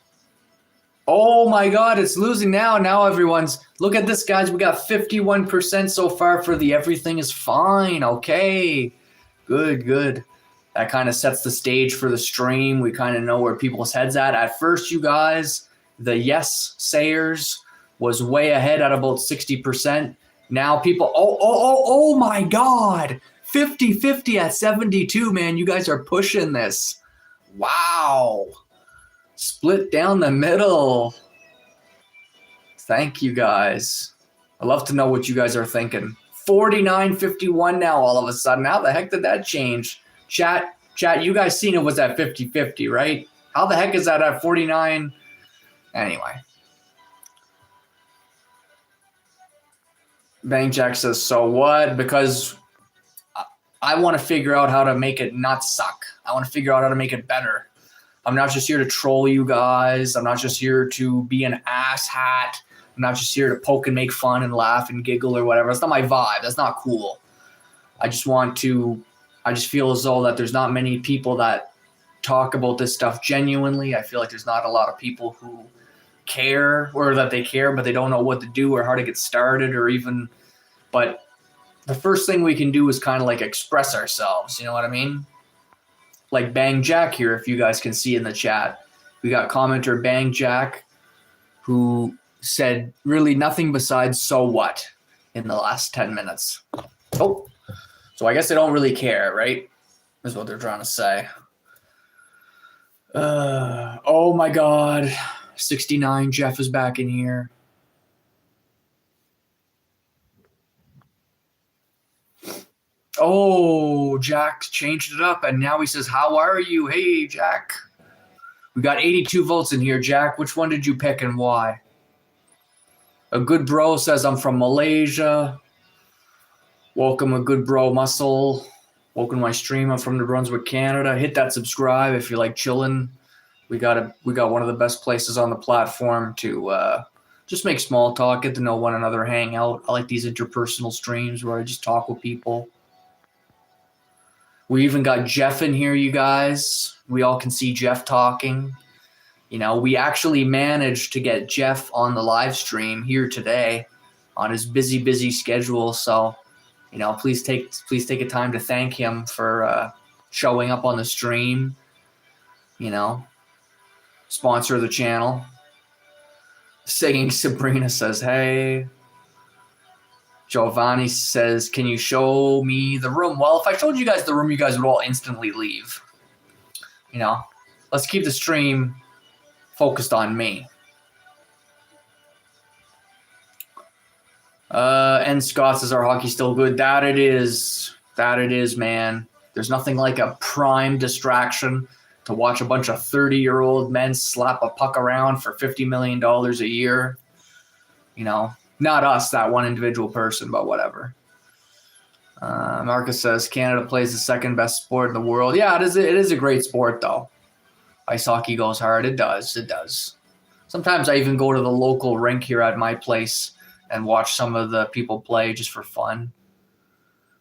Speaker 1: oh my God, it's losing now. Now everyone's, look at this, guys. We got 51% so far for the everything is fine. Okay, good. That kind of sets the stage for the stream. We kind of know where people's heads at. At first, you guys, the yes sayers was way ahead at about 60%. Now people, oh my God. 50-50 at 72, man. You guys are pushing this. Wow. Split down the middle. Thank you, guys. I love to know what you guys are thinking. 49-51 now all of a sudden. How the heck did that change? Chat, you guys seen it was at 50-50, right? How the heck is that at 49? Anyway. Bang Jack says, so what? Because I want to figure out how to make it not suck. I want to figure out how to make it better. I'm not just here to troll you guys. I'm not just here to be an asshat. I'm not just here to poke and make fun and laugh and giggle or whatever. That's not my vibe. That's not cool. I just feel as though that there's not many people that talk about this stuff genuinely. I feel like there's not a lot of people who care, or that they care, but they don't know what to do or how to get started, or even, but the first thing we can do is kind of like express ourselves. You know what I mean? Like Bang Jack here, if you guys can see in the chat. We got commenter Bang Jack who said really nothing besides so what in the last 10 minutes. Oh, so I guess they don't really care, right? Is what they're trying to say. Oh my God. 69, Jeff is back in here. Oh, Jack changed it up, and now he says, how are you? Hey, Jack. We got 82 votes in here, Jack. Which one did you pick and why? A good bro says, I'm from Malaysia. Welcome, a good bro muscle. Welcome to my stream. I'm from New Brunswick, Canada. Hit that subscribe if you like chilling. We got one of the best places on the platform to just make small talk, get to know one another, hang out. I like these interpersonal streams where I just talk with people. We even got Jeff in here, you guys. We all can see Jeff talking. You know, we actually managed to get Jeff on the live stream here today on his busy schedule. So, you know, please take a time to thank him for showing up on the stream. You know, sponsor of the channel. Singing Sabrina says, hey. Giovanni says, can you show me the room? Well, if I showed you guys the room, you guys would all instantly leave. You know, let's keep the stream focused on me. And Scott says, our hockey's still good. That it is, man. There's nothing like a prime distraction to watch a bunch of 30-year-old men slap a puck around for $50 million a year. You know, not us, that one individual person, but whatever. Marcus says Canada plays the second best sport in the world. Yeah, it is a great sport though. Ice hockey goes hard. It does. It does. Sometimes I even go to the local rink here at my place and watch some of the people play just for fun.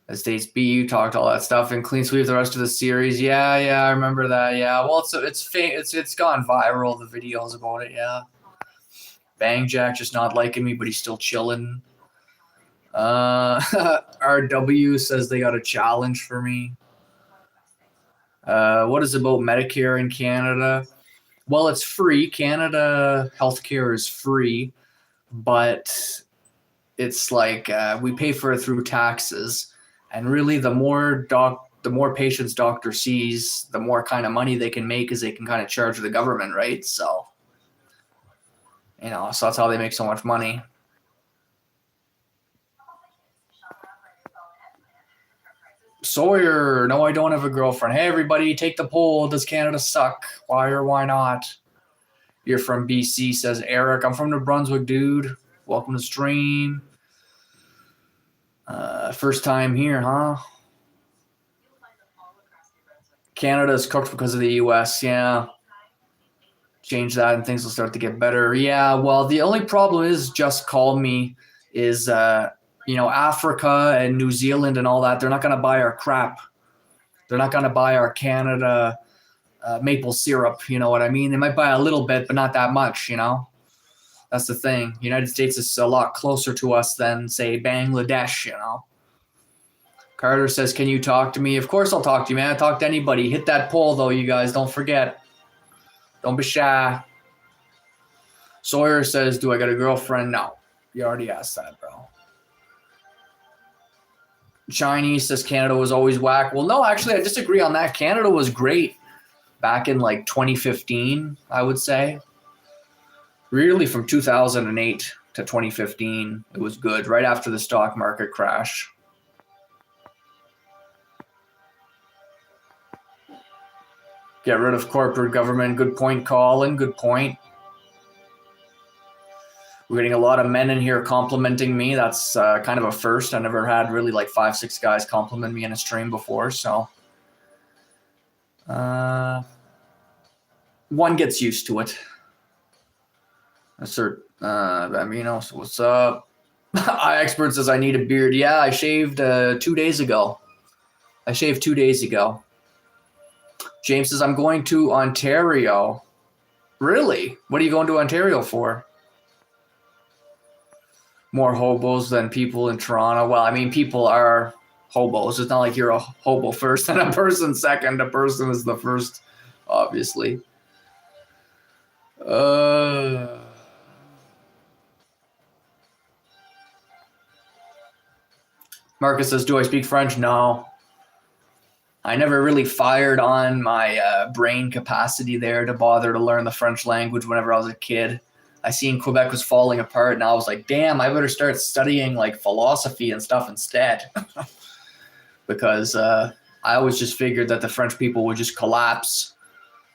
Speaker 1: The States beat you, talked all that stuff, and clean sweep the rest of the series. Yeah, I remember that. Yeah, well, it's gone viral. The videos about it. Yeah, Bang Jack just not liking me, but he's still chilling. RW says they got a challenge for me. What is about Medicare in Canada? Well, it's free. Canada healthcare is free, but it's like we pay for it through taxes. And really, the more patients doctor sees, the more kind of money they can make because they can kind of charge the government, right? So, so that's how they make so much money. Sawyer, no, I don't have a girlfriend. Hey, everybody, take the poll. Does Canada suck? Why or why not? You're from BC, says Eric. I'm from New Brunswick, dude. Welcome to stream. First time here, huh? Canada's cooked because of the U.S., yeah. Change that and things will start to get better. Yeah, well, the only problem is Just Call Me is, Africa and New Zealand and all that, they're not going to buy our crap. They're not going to buy our Canada maple syrup, you know what I mean? They might buy a little bit, but not that much, That's the thing. United States is a lot closer to us than, say, Bangladesh, Carter says, can you talk to me? Of course I'll talk to you, man. I'll talk to anybody. Hit that poll, though, you guys. Don't forget. Don't be shy. Sawyer says, do I got a girlfriend? No. You already asked that, bro. Chinese says Canada was always whack. Well, no, actually, I disagree on that. Canada was great back in, 2015, I would say. Really, from 2008 to 2015, it was good, right after the stock market crash. Get rid of corporate government. Good point, Colin. Good point. We're getting a lot of men in here complimenting me. That's kind of a first. I never had really 5, 6 guys compliment me in a stream before. So one gets used to it. Assert Bambino, what's up? iExpert says I need a beard. Yeah, I shaved 2 days ago. James says I'm going to Ontario. Really? What are you going to Ontario for? More hobos than people in Toronto. Well, I mean, people are hobos. It's not like you're a hobo first and a person second. A person is the first, obviously. Marcus says, do I speak French? No. I never really fired on my brain capacity there to bother to learn the French language whenever I was a kid. I seen Quebec was falling apart, and I was like, damn, I better start studying philosophy and stuff instead. Because I always just figured that the French people would just collapse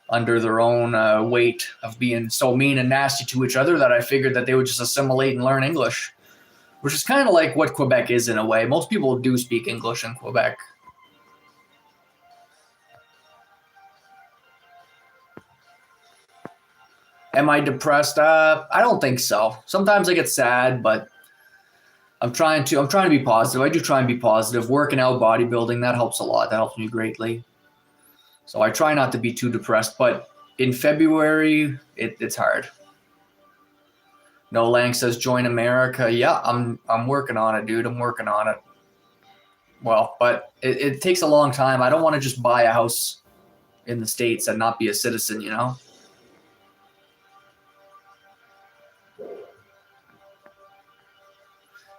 Speaker 1: under their own weight of being so mean and nasty to each other that I figured that they would just assimilate and learn English, which is kind of like what Quebec is in a way. Most people do speak English in Quebec. Am I depressed? I don't think so. Sometimes I get sad, but I'm trying to be positive. I do try and be positive. Working out, bodybuilding, that helps a lot. That helps me greatly. So I try not to be too depressed, but in February, it's hard. No Lang says join America. Yeah, I'm working on it, dude. I'm working on it. Well, but it takes a long time. I don't want to just buy a house in the States and not be a citizen,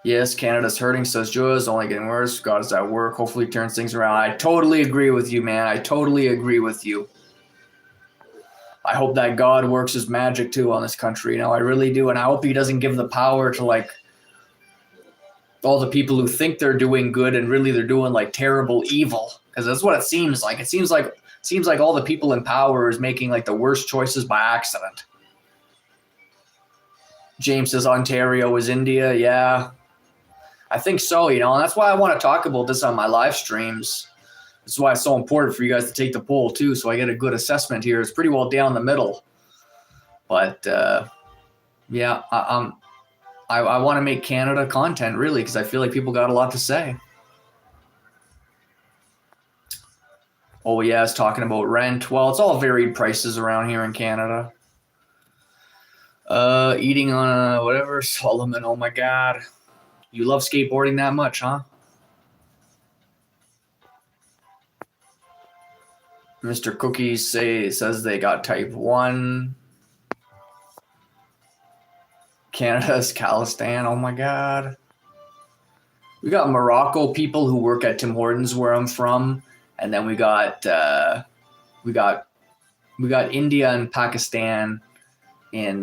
Speaker 1: Yes, Canada's hurting, says Joe. It's only getting worse. God is at work. Hopefully turns things around. I totally agree with you, man. I totally agree with you. I hope that God works his magic too on this country. I really do. And I hope he doesn't give the power to all the people who think they're doing good and really they're doing terrible evil. Because that's what it seems like. It seems like all the people in power is making the worst choices by accident. James says Ontario is India. Yeah. I think so, you know, and that's why I want to talk about this on my live streams. That's why it's so important for you guys to take the poll too, so I get a good assessment here. It's pretty well down the middle, but yeah, I want to make Canada content really because I feel like people got a lot to say. Oh yeah, it's talking about rent. Well, it's all varied prices around here in Canada. Eating on a whatever, Solomon. Oh my God, you love skateboarding that much, huh? Mr. Cookies says they got type 1. Canada's Khalistan. Oh my God. We got Morocco people who work at Tim Hortons where I'm from, and then we got India and Pakistan in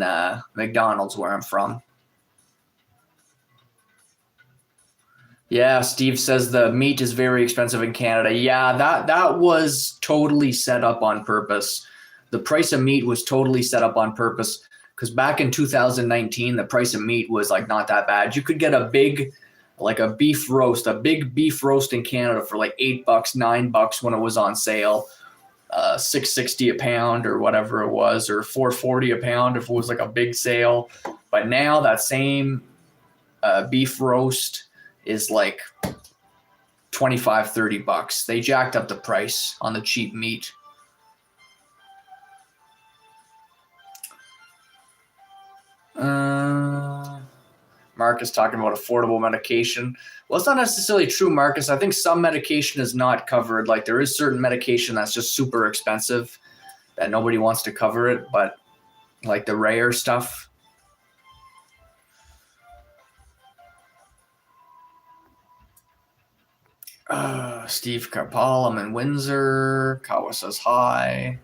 Speaker 1: McDonald's where I'm from. Yeah, Steve says the meat is very expensive in Canada. Yeah, that was totally set up on purpose. The price of meat was totally set up on purpose because back in 2019, the price of meat was like not that bad. You could get a big beef roast in Canada for like $8, $9 when it was on sale. $6.60 a pound or whatever it was, or $4.40 a pound if it was like a big sale. But now that same beef roast is like $25, $30. They jacked up the price on the cheap meat. Marcus talking about affordable medication. Well, it's not necessarily true, Marcus. I think some medication is not covered. Like there is certain medication that's just super expensive that nobody wants to cover it, but like the rare stuff. Steve Carpal, I'm in Windsor. Kawa says hi.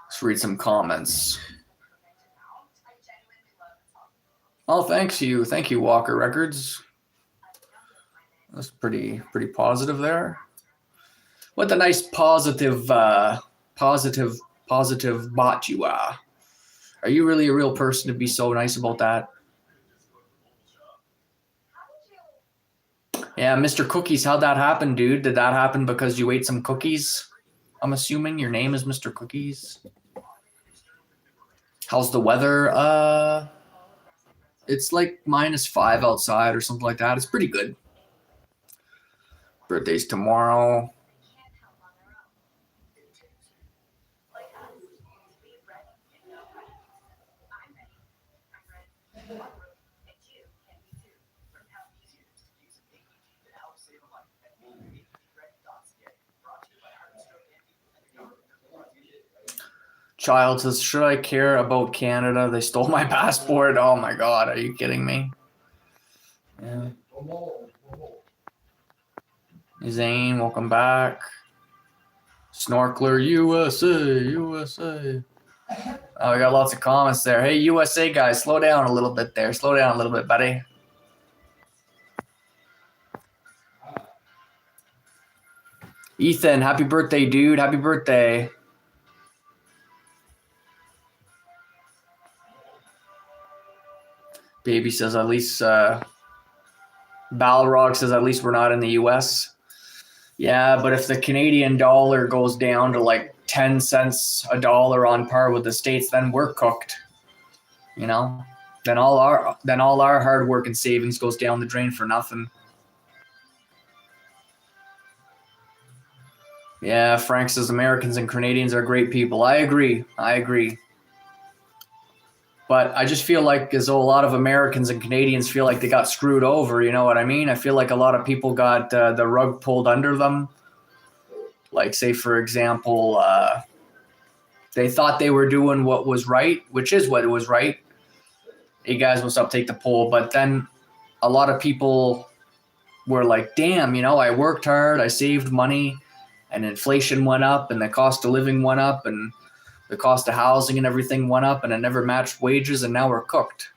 Speaker 1: Let's read some comments. Oh, thank you, Walker Records. That's pretty positive there. What a nice positive bot you are. Are you really a real person to be so nice about that? Yeah, Mr. Cookies, how'd that happen, dude? Did that happen because you ate some cookies? I'm assuming your name is Mr. Cookies. How's the weather? It's like -5 outside or something like that. It's pretty good. Birthday's tomorrow. Child says, should I care about Canada? They stole my passport. Oh my God, are you kidding me? Yeah. Zane, welcome back. Snorkeler, USA. Oh, we got lots of comments there. Hey, USA guys, slow down a little bit there. Slow down a little bit, buddy. Ethan, happy birthday, dude. Happy birthday. Baby says at least Balrog says at least we're not in the US. Yeah, but if the Canadian dollar goes down to like 10 cents a dollar on par with the States, then we're cooked. You know? Then all our hard work and savings goes down the drain for nothing. Yeah, Frank says Americans and Canadians are great people. I agree. But I just feel like as though a lot of Americans and Canadians feel like they got screwed over. You know what I mean? I feel like a lot of people got the rug pulled under them. Like, say, for example, they thought they were doing what was right, which is what it was right. Hey, guys, what's up? Take the poll. But then a lot of people were like, damn, you know, I worked hard, I saved money, and inflation went up, and the cost of living went up, and the cost of housing and everything went up, and it never matched wages, and now we're cooked.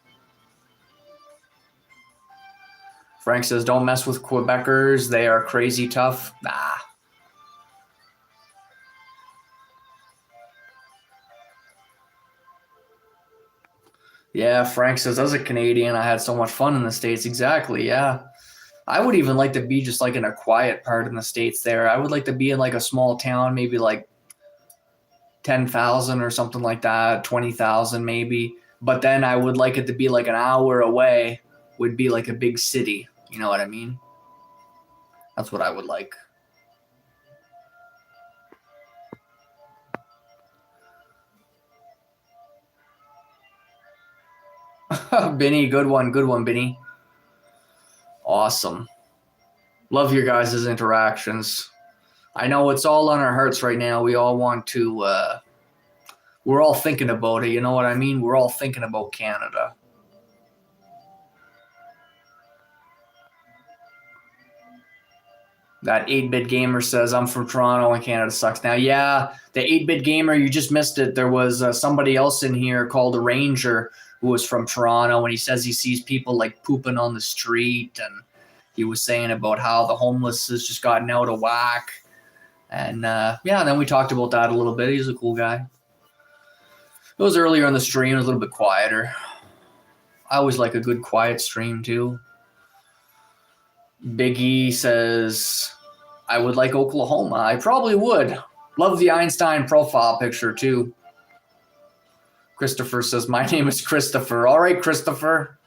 Speaker 1: Frank says, don't mess with Quebecers. They are crazy tough. Nah. Yeah, Frank says, as a Canadian, I had so much fun in the States. Exactly, yeah. I would even like to be just like in a quiet part in the States there. I would like to be in like a small town, maybe like 10,000 or something like that, 20,000 maybe. But then I would like it to be like an hour away, would be like a big city. You know what I mean? That's what I would like. Benny, good one, Benny. Awesome. Love your guys' interactions. I know it's all on our hearts right now. We all want to, we're all thinking about it. You know what I mean? We're all thinking about Canada. That 8-bit gamer says, I'm from Toronto and Canada sucks. Now, yeah, the 8-bit gamer, you just missed it. There was somebody else in here called a Ranger who was from Toronto, and he says he sees people like pooping on the street, and he was saying about how the homeless has just gotten out of whack. And yeah, then we talked about that a little bit. He's a cool guy. It was earlier in the stream, it was a little bit quieter. I always like a good quiet stream too. Biggie says, I would like Oklahoma. I probably would. Love the Einstein profile picture too. Christopher says, my name is Christopher. All right, Christopher.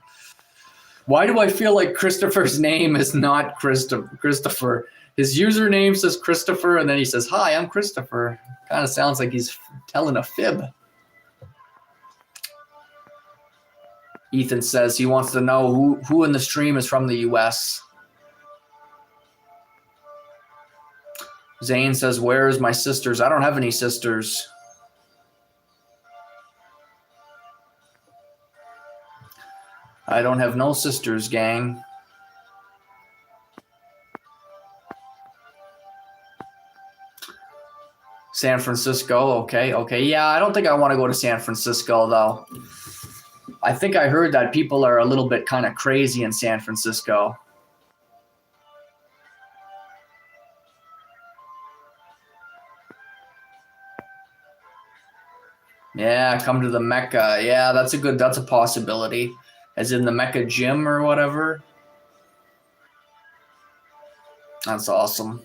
Speaker 1: Why do I feel like Christopher's name is not Christopher? His username says Christopher, and then he says, hi, I'm Christopher. Kind of sounds like he's telling a fib. Ethan says he wants to know who in the stream is from the U.S. Zane says, where's my sisters? I don't have any sisters. I don't have no sisters, gang. San Francisco, okay. Yeah, I don't think I want to go to San Francisco, though. I think I heard that people are a little bit kind of crazy in San Francisco. Yeah, come to the Mecca. Yeah, that's a possibility. As in the Mecca gym or whatever. That's awesome.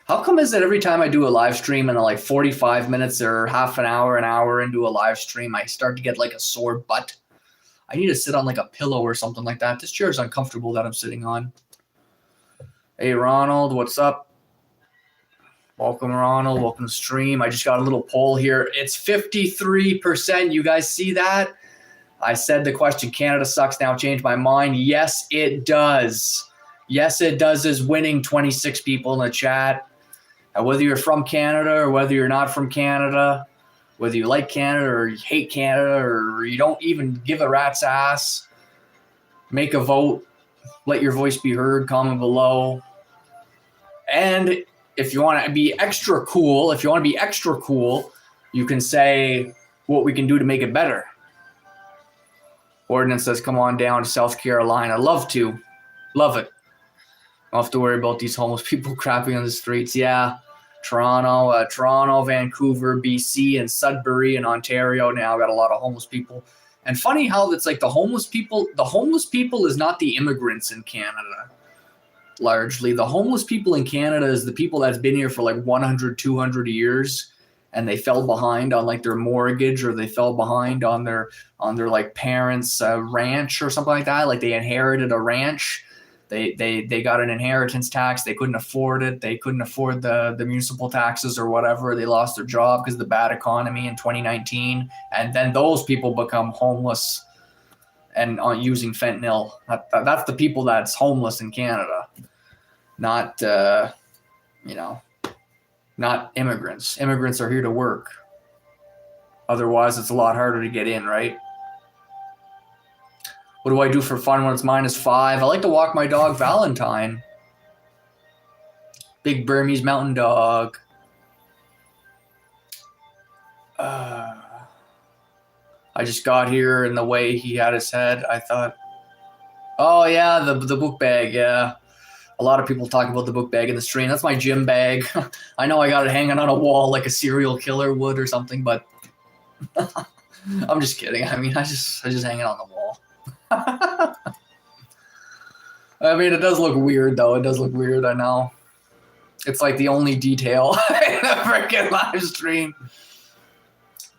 Speaker 1: How come is it every time I do a live stream and like 45 minutes or half an hour into a live stream, I start to get like a sore butt? I need to sit on like a pillow or something like that. This chair is uncomfortable that I'm sitting on. Hey, Ronald, what's up? Welcome, Ronald. Welcome to stream. I just got a little poll here. It's 53%. You guys see that? I said the question, Canada sucks, now changed my mind. Yes, it does. Yes, it does is winning 26 people in the chat. And whether you're from Canada or whether you're not from Canada, whether you like Canada or you hate Canada or you don't even give a rat's ass, make a vote. Let your voice be heard. Comment below. And if you want to be extra cool, you can say what we can do to make it better. Ordinance says, come on down to South Carolina. Love to. Love it. Don't have to worry about these homeless people crapping on the streets. Yeah. Toronto, Vancouver, BC, and Sudbury in Ontario now got a lot of homeless people. And funny how it's like the homeless people is not the immigrants in Canada. Largely, the homeless people in Canada is the people that's been here for like 100, 200 years, and they fell behind on like their mortgage, or they fell behind on their like parents' ranch or something like that. Like they inherited a ranch. They got an inheritance tax. They couldn't afford it. They couldn't afford the municipal taxes or whatever. They lost their job because of the bad economy in 2019. And then those people become homeless and using fentanyl. That's the people that's homeless in Canada, not not immigrants. Immigrants are here to work. Otherwise, it's a lot harder to get in, right? What do I do for fun when it's -5? I like to walk my dog, Valentine. Big Burmese mountain dog. I just got here, and the way he had his head, I thought, oh yeah, the book bag, yeah. A lot of people talk about the book bag in the stream. That's my gym bag. I know I got it hanging on a wall like a serial killer would or something, but I'm just kidding. I mean, I just hang it on the wall. I mean, it does look weird, though. It does look weird, I know. It's like the only detail in a freaking live stream.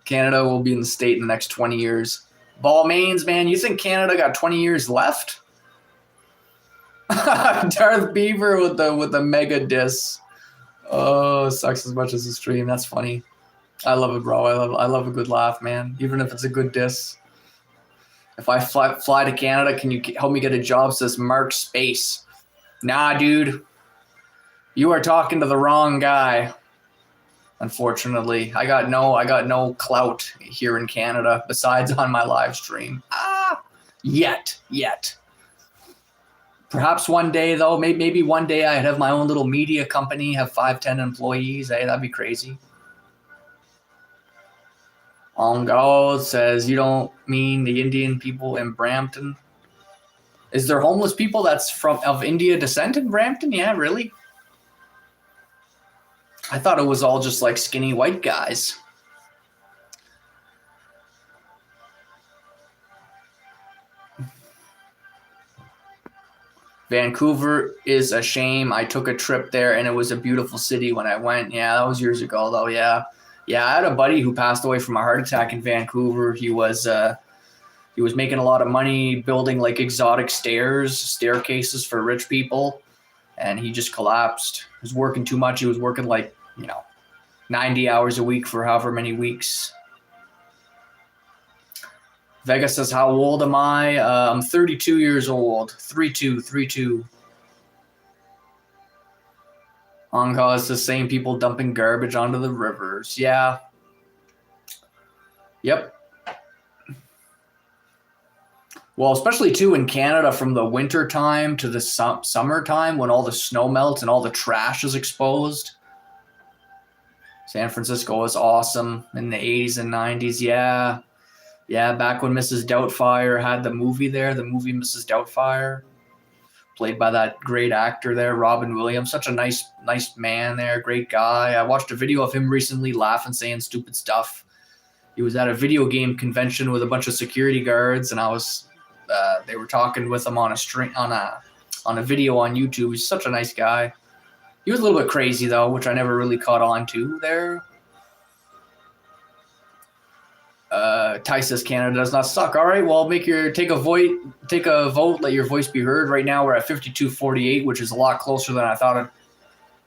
Speaker 1: Canada will be in the state in the next 20 years. Balmains, man, you think Canada got 20 years left? Darth Beaver with the mega diss. Oh, it sucks as much as the stream. That's funny. I love it, bro. I love a good laugh, man. Even if it's a good diss. If I fly to Canada, can you help me get a job? Says Mark Space. Nah, dude. You are talking to the wrong guy. Unfortunately, I got no clout here in Canada besides on my live stream. Yet. Perhaps one day, though, maybe one day I'd have my own little media company, have 5-10 employees. Hey, that'd be crazy. Ongo says, you don't mean the Indian people in Brampton? Is there homeless people that's of India descent in Brampton? Yeah, really? I thought it was all just like skinny white guys. Vancouver is a shame. I took a trip there and it was a beautiful city when I went. Yeah, that was years ago though. Yeah, I had a buddy who passed away from a heart attack in Vancouver. He was making a lot of money building like exotic staircases for rich people, and he just collapsed. He was working too much. He was working like 90 hours a week for however many weeks. Vega says, how old am I? I'm 32 years old. 32. Onka is the same people dumping garbage onto the rivers. Yeah. Yep. Well, especially too in Canada from the winter time to the summertime when all the snow melts and all the trash is exposed. San Francisco was awesome in the 80s and 90s. Yeah. Yeah, back when Mrs. Doubtfire had the movie there, the movie Mrs. Doubtfire, played by that great actor there, Robin Williams. Such a nice man there, great guy. I watched a video of him recently laughing, saying stupid stuff. He was at a video game convention with a bunch of security guards, and they were talking with him on a video on YouTube. He's such a nice guy. He was a little bit crazy though, which I never really caught on to there. Ty says Canada does not suck. All right, well, take a vote, let your voice be heard. Right now we're at 52-48, which is a lot closer than I thought it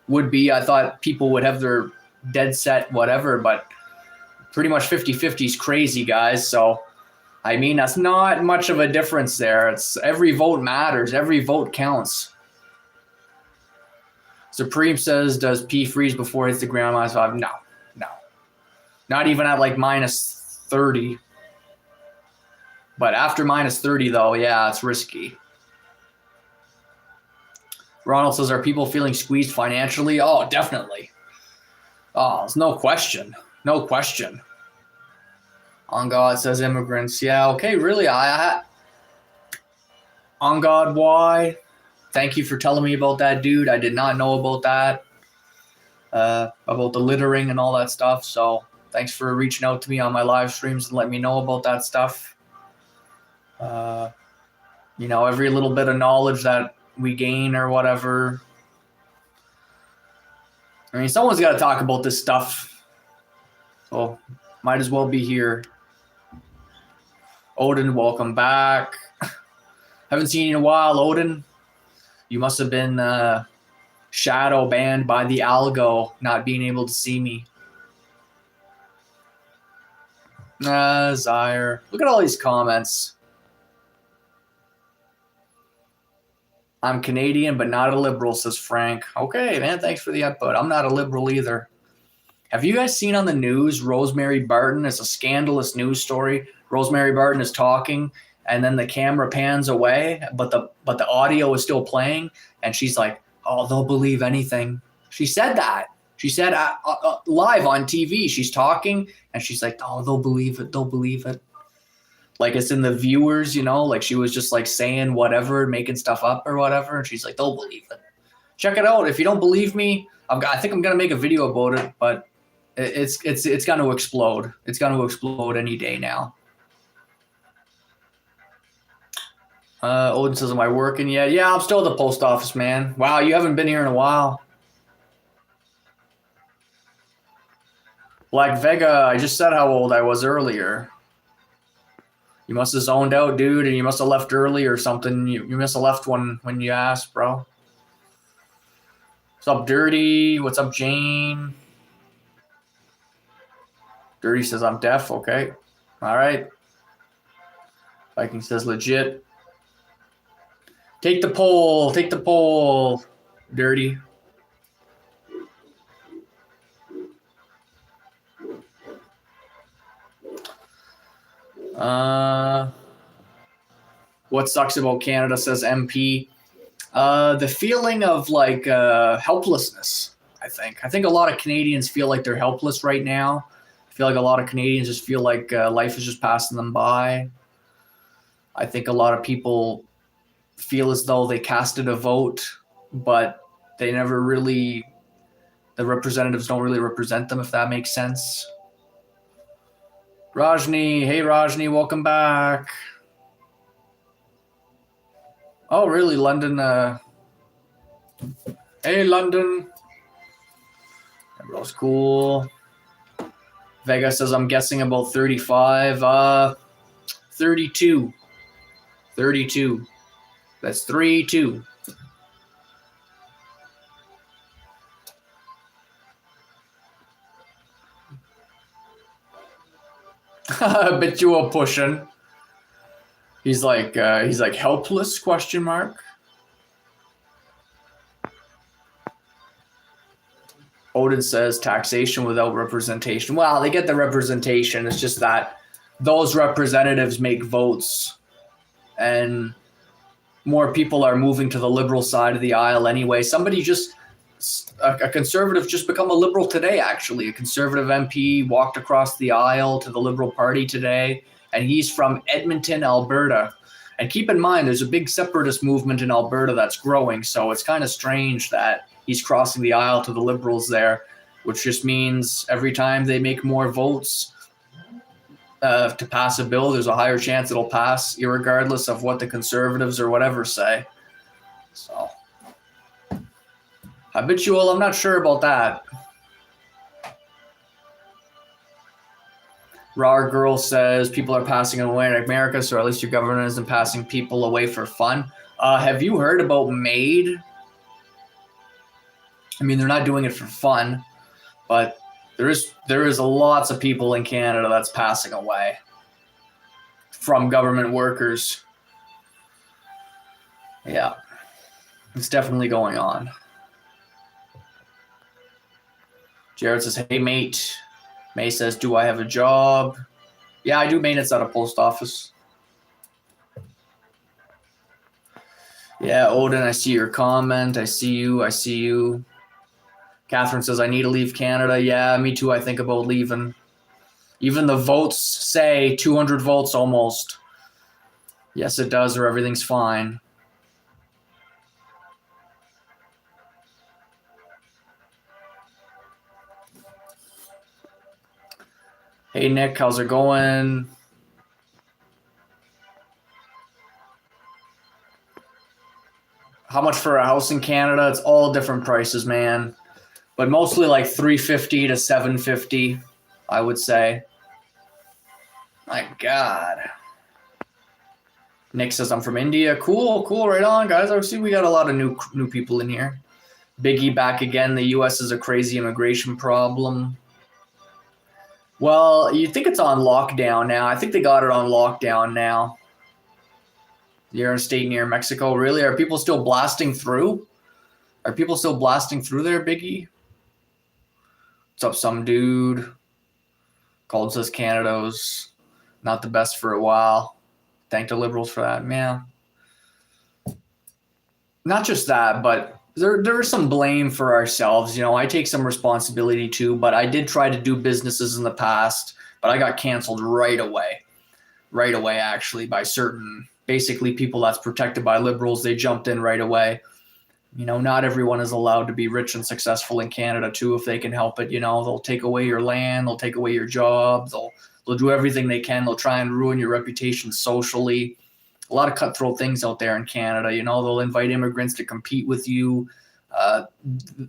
Speaker 1: would be. I thought people would have their dead set whatever, but pretty much 50-50 is crazy, guys. So, I mean, that's not much of a difference there. It's every vote matters. Every vote counts. Supreme says, does P freeze before it hits the ground? -5? No. Not even at like -30. But after -30, though, yeah, it's risky. Ronald says, are people feeling squeezed financially? Oh, definitely. Oh, there's no question. No question. On God says immigrants. Yeah, okay, really. On God, why? Thank you for telling me about that, dude. I did not know about that. About the littering and all that stuff. So thanks for reaching out to me on my live streams and letting me know about that stuff. Every little bit of knowledge that we gain or whatever. I mean, someone's got to talk about this stuff. So might as well be here. Odin, welcome back. Haven't seen you in a while, Odin. You must have been shadow banned by the algo, not being able to see me. Zaire. Look at all these comments. I'm Canadian, but not a liberal, says Frank. Okay, man, thanks for the input. I'm not a liberal either. Have you guys seen on the news Rosemary Barton? It's a scandalous news story. Rosemary Barton is talking, and then the camera pans away, but the audio is still playing, and she's like, oh, they'll believe anything. She said that. She said live on TV. She's talking, and she's like, oh, they'll believe it. They'll believe it. Like it's in the viewers, like she was just like saying whatever, making stuff up or whatever. And she's like, they'll believe it. Check it out. If you don't believe me, I think I'm going to make a video about it, but It's going to explode. It's going to explode any day now. Odin says, am I working yet? Yeah, I'm still at the post office, man. Wow, you haven't been here in a while. Black Vega, I just said how old I was earlier. You must have zoned out, dude, and you must have left early or something. You must have left when you asked, bro. What's up, Dirty? What's up, Jane? Dirty says, I'm deaf. Okay. All right. Viking says, legit. Take the poll. Take the poll, Dirty. What sucks about Canada, says MP. The feeling of like helplessness, I think. I think a lot of Canadians feel like they're helpless right now. I feel like a lot of Canadians just feel like life is just passing them by. I think a lot of people feel as though they casted a vote, but they never really, the representatives don't really represent them, if that makes sense. Rajni, hey Rajni, welcome back. Oh, really, London? Hey, London. That was cool. Vega says, I'm guessing about 35. 32. 32. That's 3-2. I bet you are pushing. He's like helpless, question mark. Odin says taxation without representation. Well, they get the representation. It's just that those representatives make votes, and more people are moving to the liberal side of the aisle anyway. A conservative just become a liberal today, actually. A conservative MP walked across the aisle to the Liberal Party today, and he's from Edmonton, Alberta. And keep in mind, there's a big separatist movement in Alberta that's growing, so it's kind of strange that he's crossing the aisle to the Liberals there, which just means every time they make more votes to pass a bill, there's a higher chance it'll pass, irregardless of what the Conservatives or whatever say. So, habitual, I'm not sure about that. Rar Girl says people are passing away in America, so at least your government isn't passing people away for fun. Have you heard about MAID? I mean, they're not doing it for fun, but there is lots of people in Canada that's passing away from government workers. Yeah, it's definitely going on. Jared says, hey, mate. May says, do I have a job? Yeah, I do maintenance at a post office. Yeah, Odin, I see your comment. I see you. Catherine says, I need to leave Canada. Yeah, me too. I think about leaving. Even the votes say 200 votes almost. Yes, it does, or everything's fine. Hey, Nick, how's it going? How much for a house in Canada? It's all different prices, man. But mostly like $350 to $750, I would say. My God. Nick says, I'm from India. Cool, right on, guys. I see we got a lot of new people in here. Biggie back again. The U.S. is a crazy immigration problem. Well, you think it's on lockdown now. I think they got it on lockdown now. You're in a state near Mexico. Really? Are people still blasting through? Are people still blasting through there, Biggie? What's up, some dude? Called says Canada's not the best for a while. Thank the Liberals for that. Yeah. Not just that, but there is some blame for ourselves. You know, I take some responsibility too, but I did try to do businesses in the past, but I got canceled right away. Right away, actually, by certain, basically people that's protected by Liberals. They jumped in right away. You know, not everyone is allowed to be rich and successful in Canada too if they can help it. You know, they'll take away your land, they'll take away your job, they'll do everything they can. They'll try and ruin your reputation socially. A lot of cutthroat things out there in Canada. You know, they'll invite immigrants to compete with you. They'll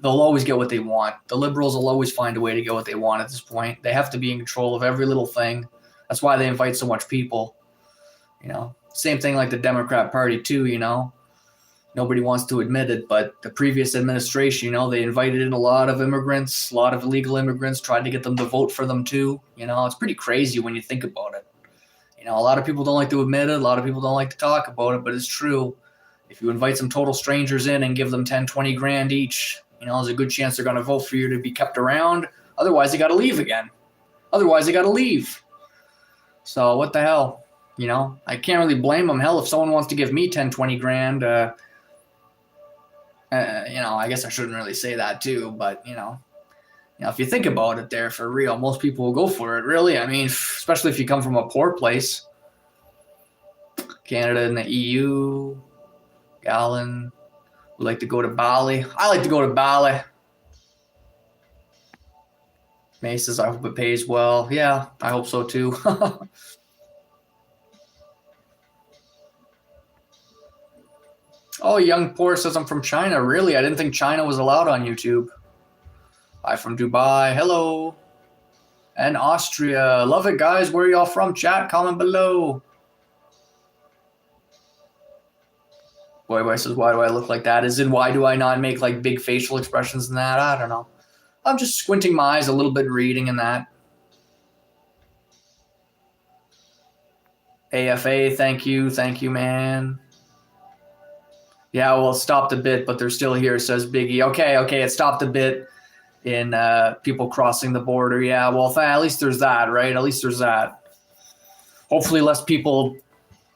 Speaker 1: always get what they want. The Liberals will always find a way to get what they want at this point. They have to be in control of every little thing. That's why they invite so much people. You know, same thing like the Democrat Party too, you know. Nobody wants to admit it, but the previous administration, you know, they invited in a lot of immigrants, a lot of illegal immigrants, tried to get them to vote for them too. You know, it's pretty crazy when you think about it. You know, a lot of people don't like to admit it. A lot of people don't like to talk about it, but it's true. If you invite some total strangers in and give them 10, 20 grand each, you know, there's a good chance they're going to vote for you to be kept around. Otherwise, they got to leave again. Otherwise, they got to leave. So what the hell? You know, I can't really blame them. Hell, if someone wants to give me 10, 20 grand, you know, I guess I shouldn't really say that too, but you know, if you think about it there for real, most people will go for it, really. I mean, especially if you come from a poor place. Canada and the EU, Gallon, would like to go to Bali. I like to go to Bali. May says, I hope it pays well. Yeah, I hope so too. Oh, Young Poor says I'm from China. Really? I didn't think China was allowed on YouTube. Hi from Dubai. Hello. And Austria. Love it, guys. Where are y'all from? Chat, comment below. Boy says, why do I look like that? As in, why do I not make like big facial expressions in that? I don't know. I'm just squinting my eyes a little bit reading in that. AFA, thank you. Thank you, man. Yeah, well, it stopped a bit, but they're still here, says Biggie. Okay, it stopped a bit in people crossing the border. Yeah, well, at least there's that, right? At least there's that. Hopefully less people,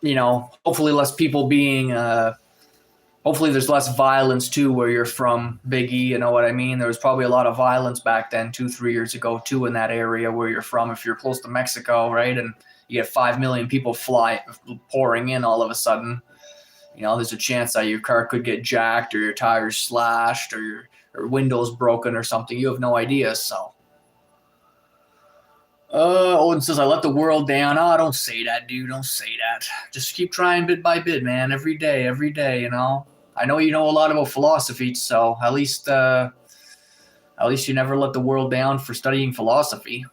Speaker 1: you know, hopefully less people being, hopefully there's less violence too where you're from, Biggie, you know what I mean? There was probably a lot of violence back then, 2-3 years ago too, in that area where you're from. If you're close to Mexico, right? And you get 5 million people pouring in all of a sudden. You know, there's a chance that your car could get jacked or your tires slashed or your windows broken or something. You have no idea. So, Odin says, I let the world down. Oh, don't say that, dude. Don't say that. Just keep trying bit by bit, man. Every day, you know. I know you know a lot about philosophy, so at least you never let the world down for studying philosophy.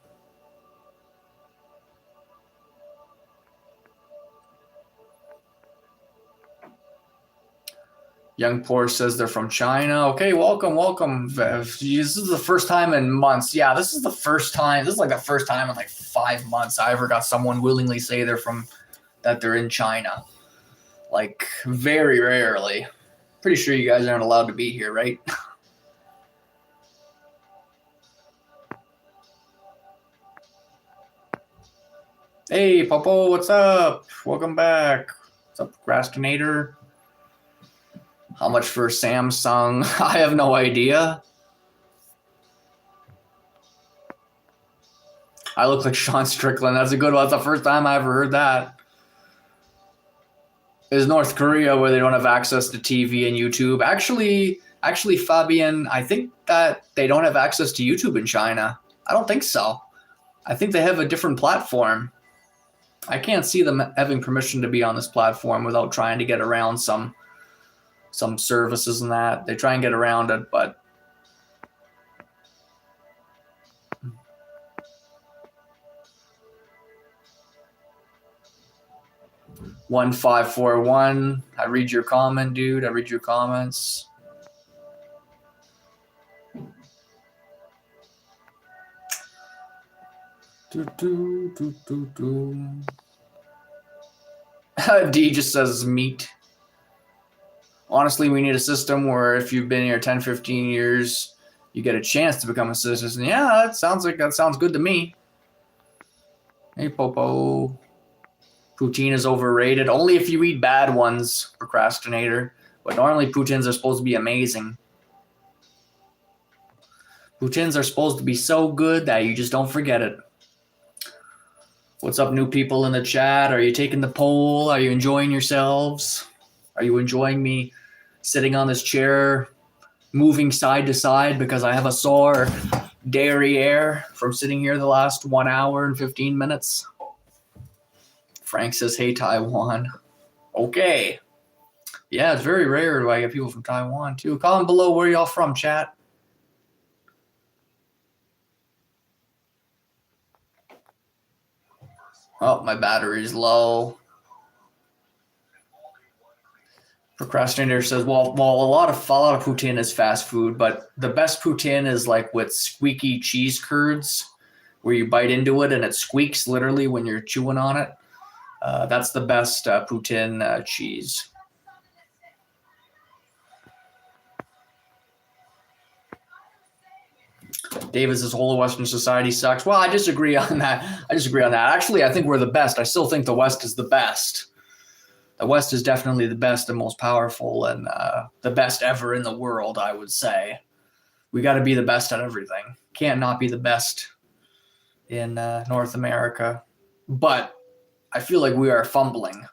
Speaker 1: Young Poor says they're from China. Okay, welcome. This is the first time in months. Yeah, this is the first time. This is like the first time in like 5 months I ever got someone willingly say that they're in China. Like, very rarely. Pretty sure you guys aren't allowed to be here, right? Hey, Popo, what's up? Welcome back. What's up, procrastinator? How much for Samsung? I have no idea. I look like Sean Strickland. That's a good one. That's the first time I ever heard that. Is North Korea where they don't have access to TV and YouTube? Actually, Fabian, I think that they don't have access to YouTube in China. I don't think so. I think they have a different platform. I can't see them having permission to be on this platform without trying to get around some services and that. They try and get around it, but $1541. I read your comment, dude. I read your comments. D just says meat. Honestly, we need a system where if you've been here 10, 15 years, you get a chance to become a citizen. Yeah, that sounds good to me. Hey, Popo. Poutine is overrated. Only if you eat bad ones, procrastinator. But normally poutines are supposed to be amazing. Poutines are supposed to be so good that you just don't forget it. What's up, new people in the chat? Are you taking the poll? Are you enjoying yourselves? Are you enjoying me sitting on this chair, moving side to side because I have a sore derriere from sitting here the last 1 hour and 15 minutes. Frank says, hey, Taiwan. Okay. Yeah, it's very rare do I get people from Taiwan, too. Comment below where y'all from, chat. Oh, my battery's low. Procrastinator says, well, a lot of poutine is fast food, but the best poutine is like with squeaky cheese curds, where you bite into it and it squeaks literally when you're chewing on it. That's the best poutine cheese. David says, whole of Western society sucks. Well, I disagree on that. Actually, I think we're the best. I still think the West is the best. The West is definitely the best and most powerful and the best ever in the world, I would say. We got to be the best at everything. Can't not be the best in North America. But I feel like we are fumbling,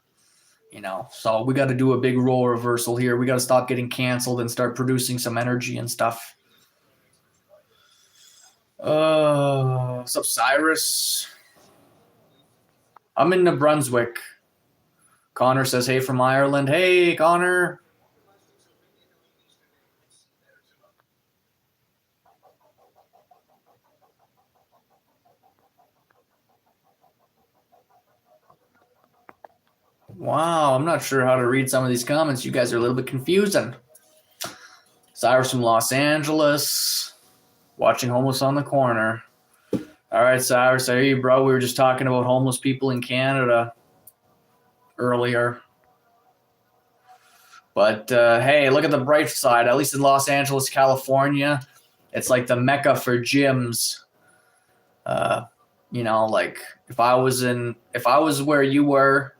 Speaker 1: so we got to do a big role reversal here. We got to stop getting canceled and start producing some energy and stuff. What's up, Cyrus? I'm in New Brunswick. Connor says, hey, from Ireland. Hey, Connor. Wow, I'm not sure how to read some of these comments. You guys are a little bit confusing. Cyrus from Los Angeles. Watching Homeless on the Corner. All right, Cyrus, I hear you, bro. We were just talking about homeless people in Canada earlier. But, hey, look at the bright side. At least in Los Angeles, California, it's like the mecca for gyms. Like if I was where you were,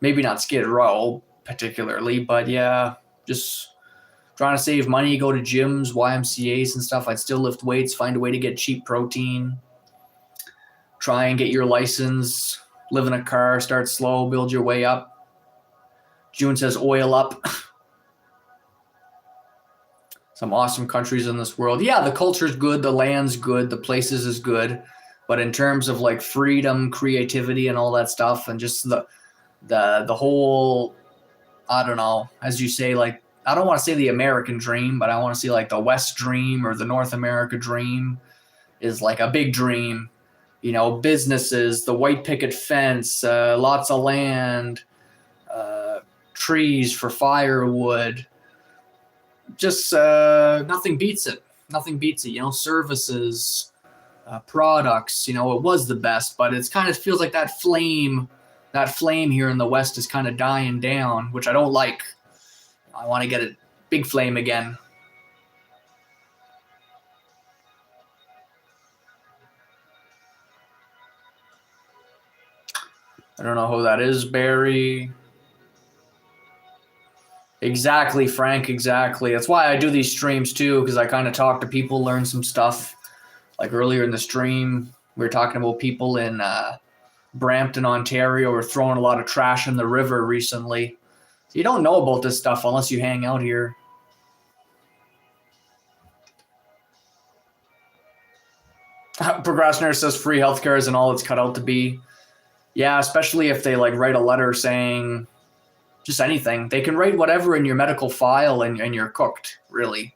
Speaker 1: maybe not Skid Row particularly, but yeah, just trying to save money, go to gyms, YMCAs and stuff. I'd still lift weights, find a way to get cheap protein, try and get your license, live in a car, start slow, build your way up. June says oil up. Some awesome countries in this world. Yeah, the culture's good, the land's good, the places is good. But in terms of like freedom, creativity, and all that stuff, and just the whole, I don't know, as you say, like, I don't want to say the American dream, but I want to see like the West dream or the North America dream is like a big dream. Businesses, the white picket fence, lots of land, trees for firewood. Just nothing beats it. Nothing beats it. Services, products. It was the best, but it's kind of feels like that flame here in the West is kind of dying down, which I don't like. I want to get a big flame again. I don't know who that is, Barry. Exactly, Frank, exactly. That's why I do these streams too, because I kind of talk to people, learn some stuff. Like earlier in the stream, we were talking about people in Brampton, Ontario, were throwing a lot of trash in the river recently. So you don't know about this stuff unless you hang out here. Procrastinator says free healthcare isn't all it's cut out to be. Yeah, especially if they like write a letter saying just anything. They can write whatever in your medical file and you're cooked, really.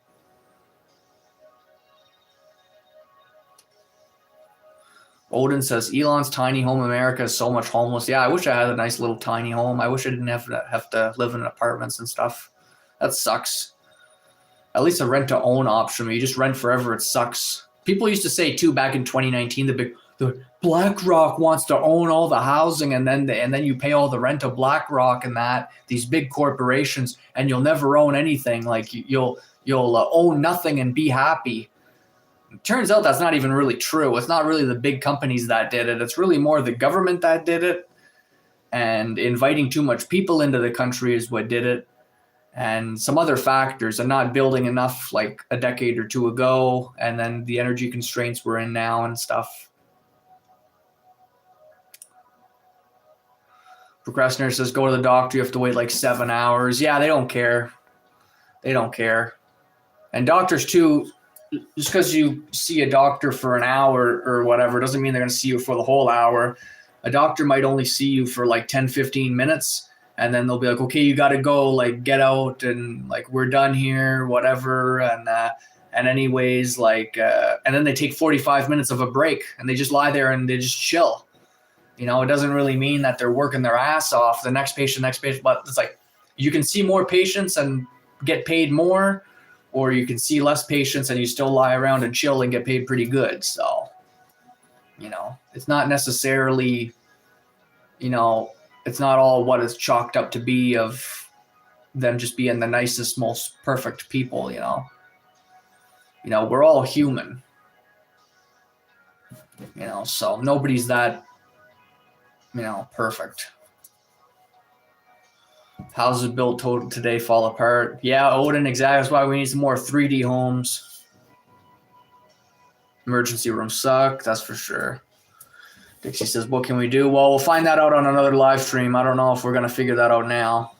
Speaker 1: Odin says, Elon's tiny home America is so much homeless. Yeah, I wish I had a nice little tiny home. I wish I didn't have to live in apartments and stuff. That sucks. At least a rent-to-own option. You just rent forever. It sucks. People used to say, too, back in 2019, the BlackRock wants to own all the housing, and then you pay all the rent to BlackRock and these big corporations, and you'll never own anything. Like you'll own nothing and be happy. It turns out that's not even really true. It's not really the big companies that did it. It's really more the government that did it, and inviting too much people into the country is what did it. And some other factors, and not building enough like a decade or two ago, and then the energy constraints we're in now and stuff. Procrastinator says, go to the doctor, you have to wait like 7 hours. Yeah, they don't care. They don't care. And doctors too, just because you see a doctor for an hour or whatever doesn't mean they're going to see you for the whole hour. A doctor might only see you for like 10, 15 minutes. And then they'll be like, okay, you got to go, like, get out, and like, we're done here, whatever. And anyways, like, and then they take 45 minutes of a break and they just lie there and they just chill. You know, it doesn't really mean that they're working their ass off. The next patient, but it's like, you can see more patients and get paid more, or you can see less patients and you still lie around and chill and get paid pretty good. So, you know, it's not necessarily, you know, it's not all what it's chalked up to be of them just being the nicest, most perfect people, you know. You know, we're all human. You know, so nobody's that, you know, perfect. Houses built today fall apart. Yeah, Odin, exactly. That's why we need some more 3D homes. Emergency rooms suck, that's for sure. Dixie says, what can we do? Well, we'll find that out on another live stream. I don't know if we're going to figure that out now.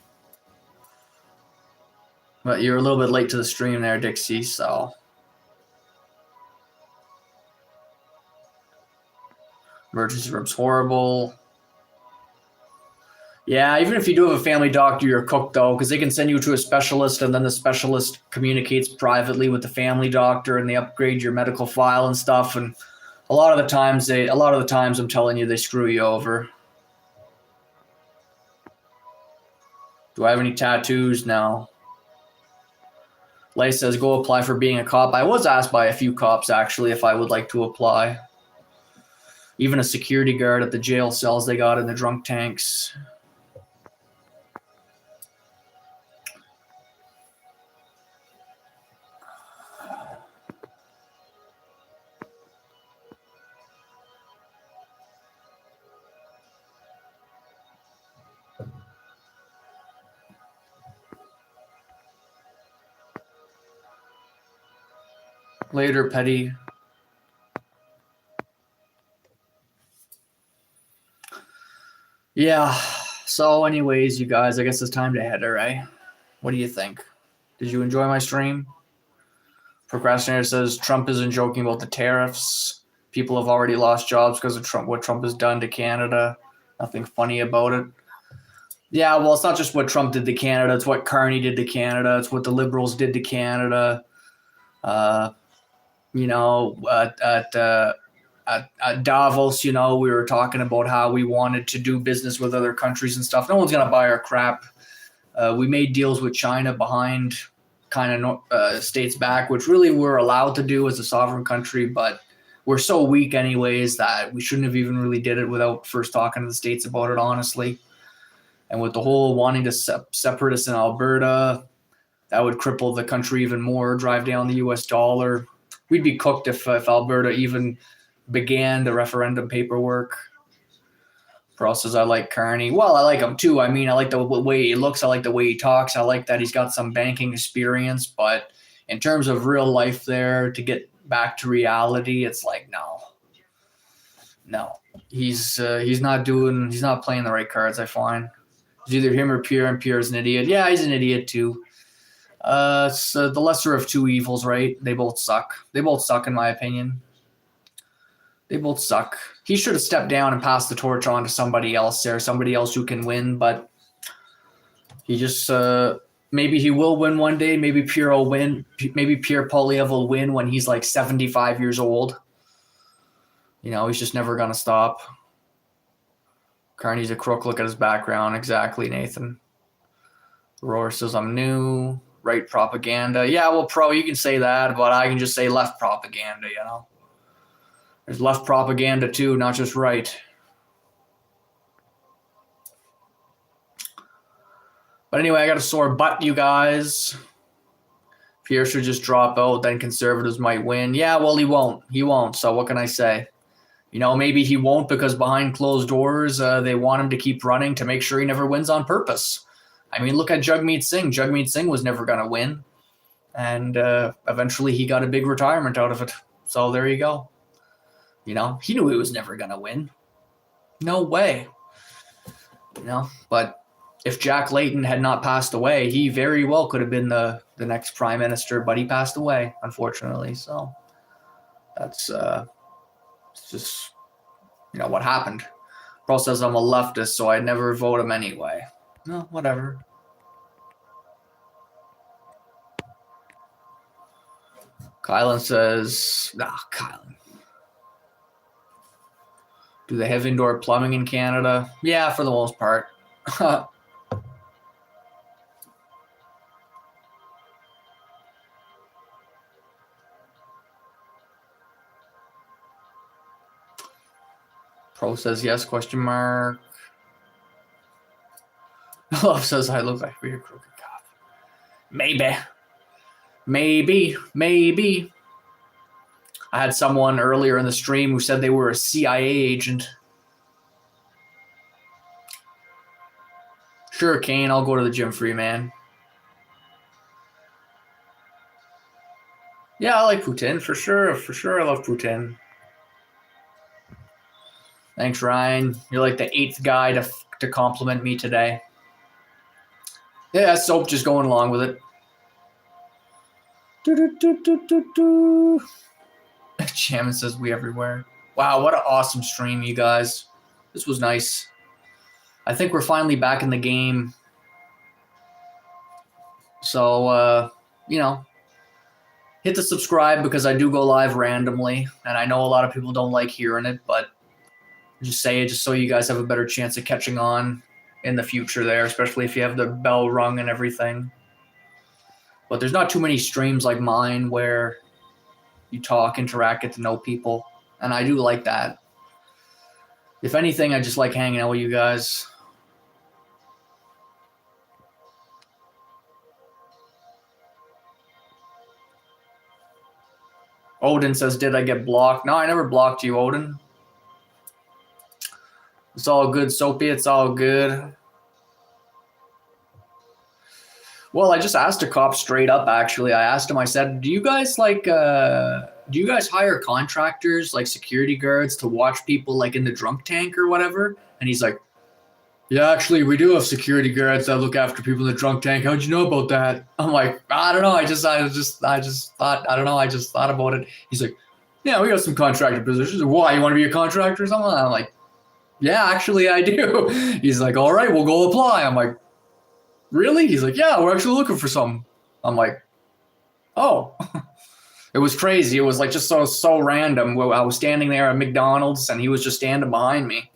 Speaker 1: But you're a little bit late to the stream there, Dixie, so. Emergency room's horrible. Yeah, even if you do have a family doctor, you're cooked, though, because they can send you to a specialist, and then the specialist communicates privately with the family doctor, and they upgrade your medical file and stuff. And a lot of the times, I'm telling you, they screw you over. Do I have any tattoos? No. Lay says, go apply for being a cop. I was asked by a few cops, actually, if I would like to apply. Even a security guard at the jail cells they got in the drunk tanks. Later, Petty. Yeah. So anyways, you guys, I guess it's time to head, all right? What do you think? Did you enjoy my stream? Procrastinator says Trump isn't joking about the tariffs. People have already lost jobs because of Trump, what Trump has done to Canada. Nothing funny about it. Yeah, well, it's not just what Trump did to Canada. It's what Carney did to Canada. It's what the Liberals did to Canada. You know, at Davos, you know, we were talking about how we wanted to do business with other countries and stuff. No one's going to buy our crap. We made deals with China behind kind of states back, which really we're allowed to do as a sovereign country, but we're so weak anyways that we shouldn't have even really did it without first talking to the states about it, honestly. And with the whole wanting to separate us in Alberta, that would cripple the country even more, drive down the US dollar. We'd be cooked if Alberta even began the referendum paperwork. Pearl says, I like Carney. Well, I like him too. I mean, I like the way he looks. I like the way he talks. I like that he's got some banking experience. But in terms of real life there, to get back to reality, it's like, no. He's not playing the right cards, I find. It's either him or Pierre, and Pierre's an idiot. Yeah, he's an idiot too. So the lesser of two evils, right? They both suck. They both suck, in my opinion. They both suck. He should have stepped down and passed the torch on to somebody else there, somebody else who can win, but he just maybe he will win one day. Maybe Pierre will win. Maybe Pierre Poilievre will win when he's like 75 years old. You know, he's just never going to stop. Carney's a crook. Look at his background. Exactly, Nathan. Roar says, I'm new. Right propaganda. Yeah, well, pro, you can say that, but I can just say left propaganda, you know. There's left propaganda too, not just right. But anyway, I got a sore butt, you guys. Pierre should just drop out, then conservatives might win. Yeah, well, he won't. He won't, so what can I say? You know, maybe he won't because behind closed doors, they want him to keep running to make sure he never wins on purpose. I mean, look at Jagmeet Singh. Jagmeet Singh was never going to win. And eventually he got a big retirement out of it. So there you go. You know, he knew he was never going to win. No way. You know, but if Jack Layton had not passed away, he very well could have been the next prime minister, but he passed away, unfortunately. So that's it's just, what happened. Bro says I'm a leftist, so I'd never vote him anyway. No, whatever. Kylan says, Kylan. Do they have indoor plumbing in Canada? Yeah, for the most part. Pro says yes, question mark. Love says I look like a weird crooked cop. Maybe. I had someone earlier in the stream who said they were a CIA agent. Sure, Kane, I'll go to the gym for you, man. Yeah, I like Putin, for sure. For sure, I love Putin. Thanks, Ryan. You're like the 8th guy to compliment me today. Yeah, Soap just going along with it. Chairman says we everywhere. Wow, what an awesome stream, you guys. This was nice. I think we're finally back in the game. So, hit the subscribe because I do go live randomly. And I know a lot of people don't like hearing it, but just say it just so you guys have a better chance of catching on in the future there, especially if you have the bell rung and everything. But there's not too many streams like mine where you talk, interact, get to know people. And I do like that. If anything, I just like hanging out with you guys. Odin says, did I get blocked? No, I never blocked you, Odin. It's all good, Soapy. It's all good. Well, I just asked a cop straight up, actually. I asked him, I said, do you guys hire contractors, like security guards, to watch people like in the drunk tank or whatever? And he's like, yeah, actually, we do have security guards that look after people in the drunk tank. How'd you know about that? I'm like, I don't know. I just thought, I don't know. I just thought about it. He's like, yeah, we got some contractor positions. Why, you want to be a contractor or something? I'm like, yeah, actually, I do. He's like, all right, we'll go apply. I'm like, really? He's like, yeah, we're actually looking for some. I'm like, oh. It was crazy. It was like just so random. I was standing there at McDonald's and he was just standing behind me.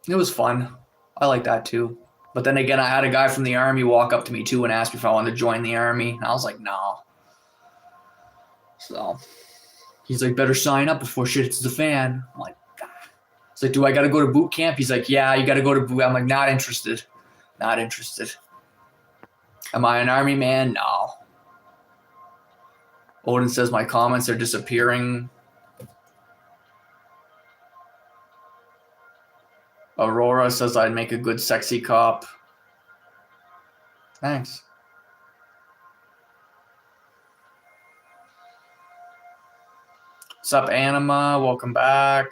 Speaker 1: It was fun. I like that too. But then again, I had a guy from the Army walk up to me too and ask me if I wanted to join the Army. And I was like, no. So he's like, better sign up before shit hits the fan. I'm like, it's like, do I got to go to boot camp? He's like, yeah, you got to go to boot. I'm like, not interested. Not interested. Am I an Army man? No. Odin says my comments are disappearing. Aurora says I'd make a good sexy cop. Thanks. What's up, Anima? Welcome back.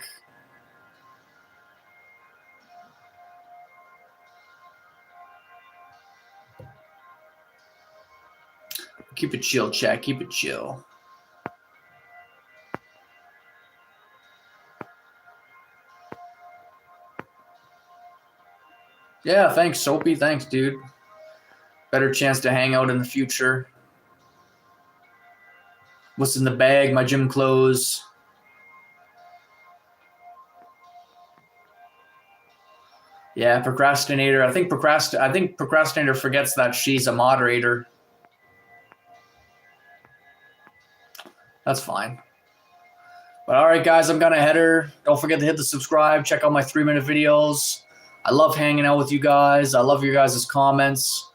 Speaker 1: Keep it chill, chat. Keep it chill. Yeah, thanks, Soapy. Thanks, dude. Better chance to hang out in the future. What's in the bag? My gym clothes. Yeah, procrastinator. I think procrastinator forgets that she's a moderator. That's fine. But all right, guys, I'm gonna head her. Don't forget to hit the subscribe. Check out my 3-minute videos. I love hanging out with you guys. I love your guys' comments.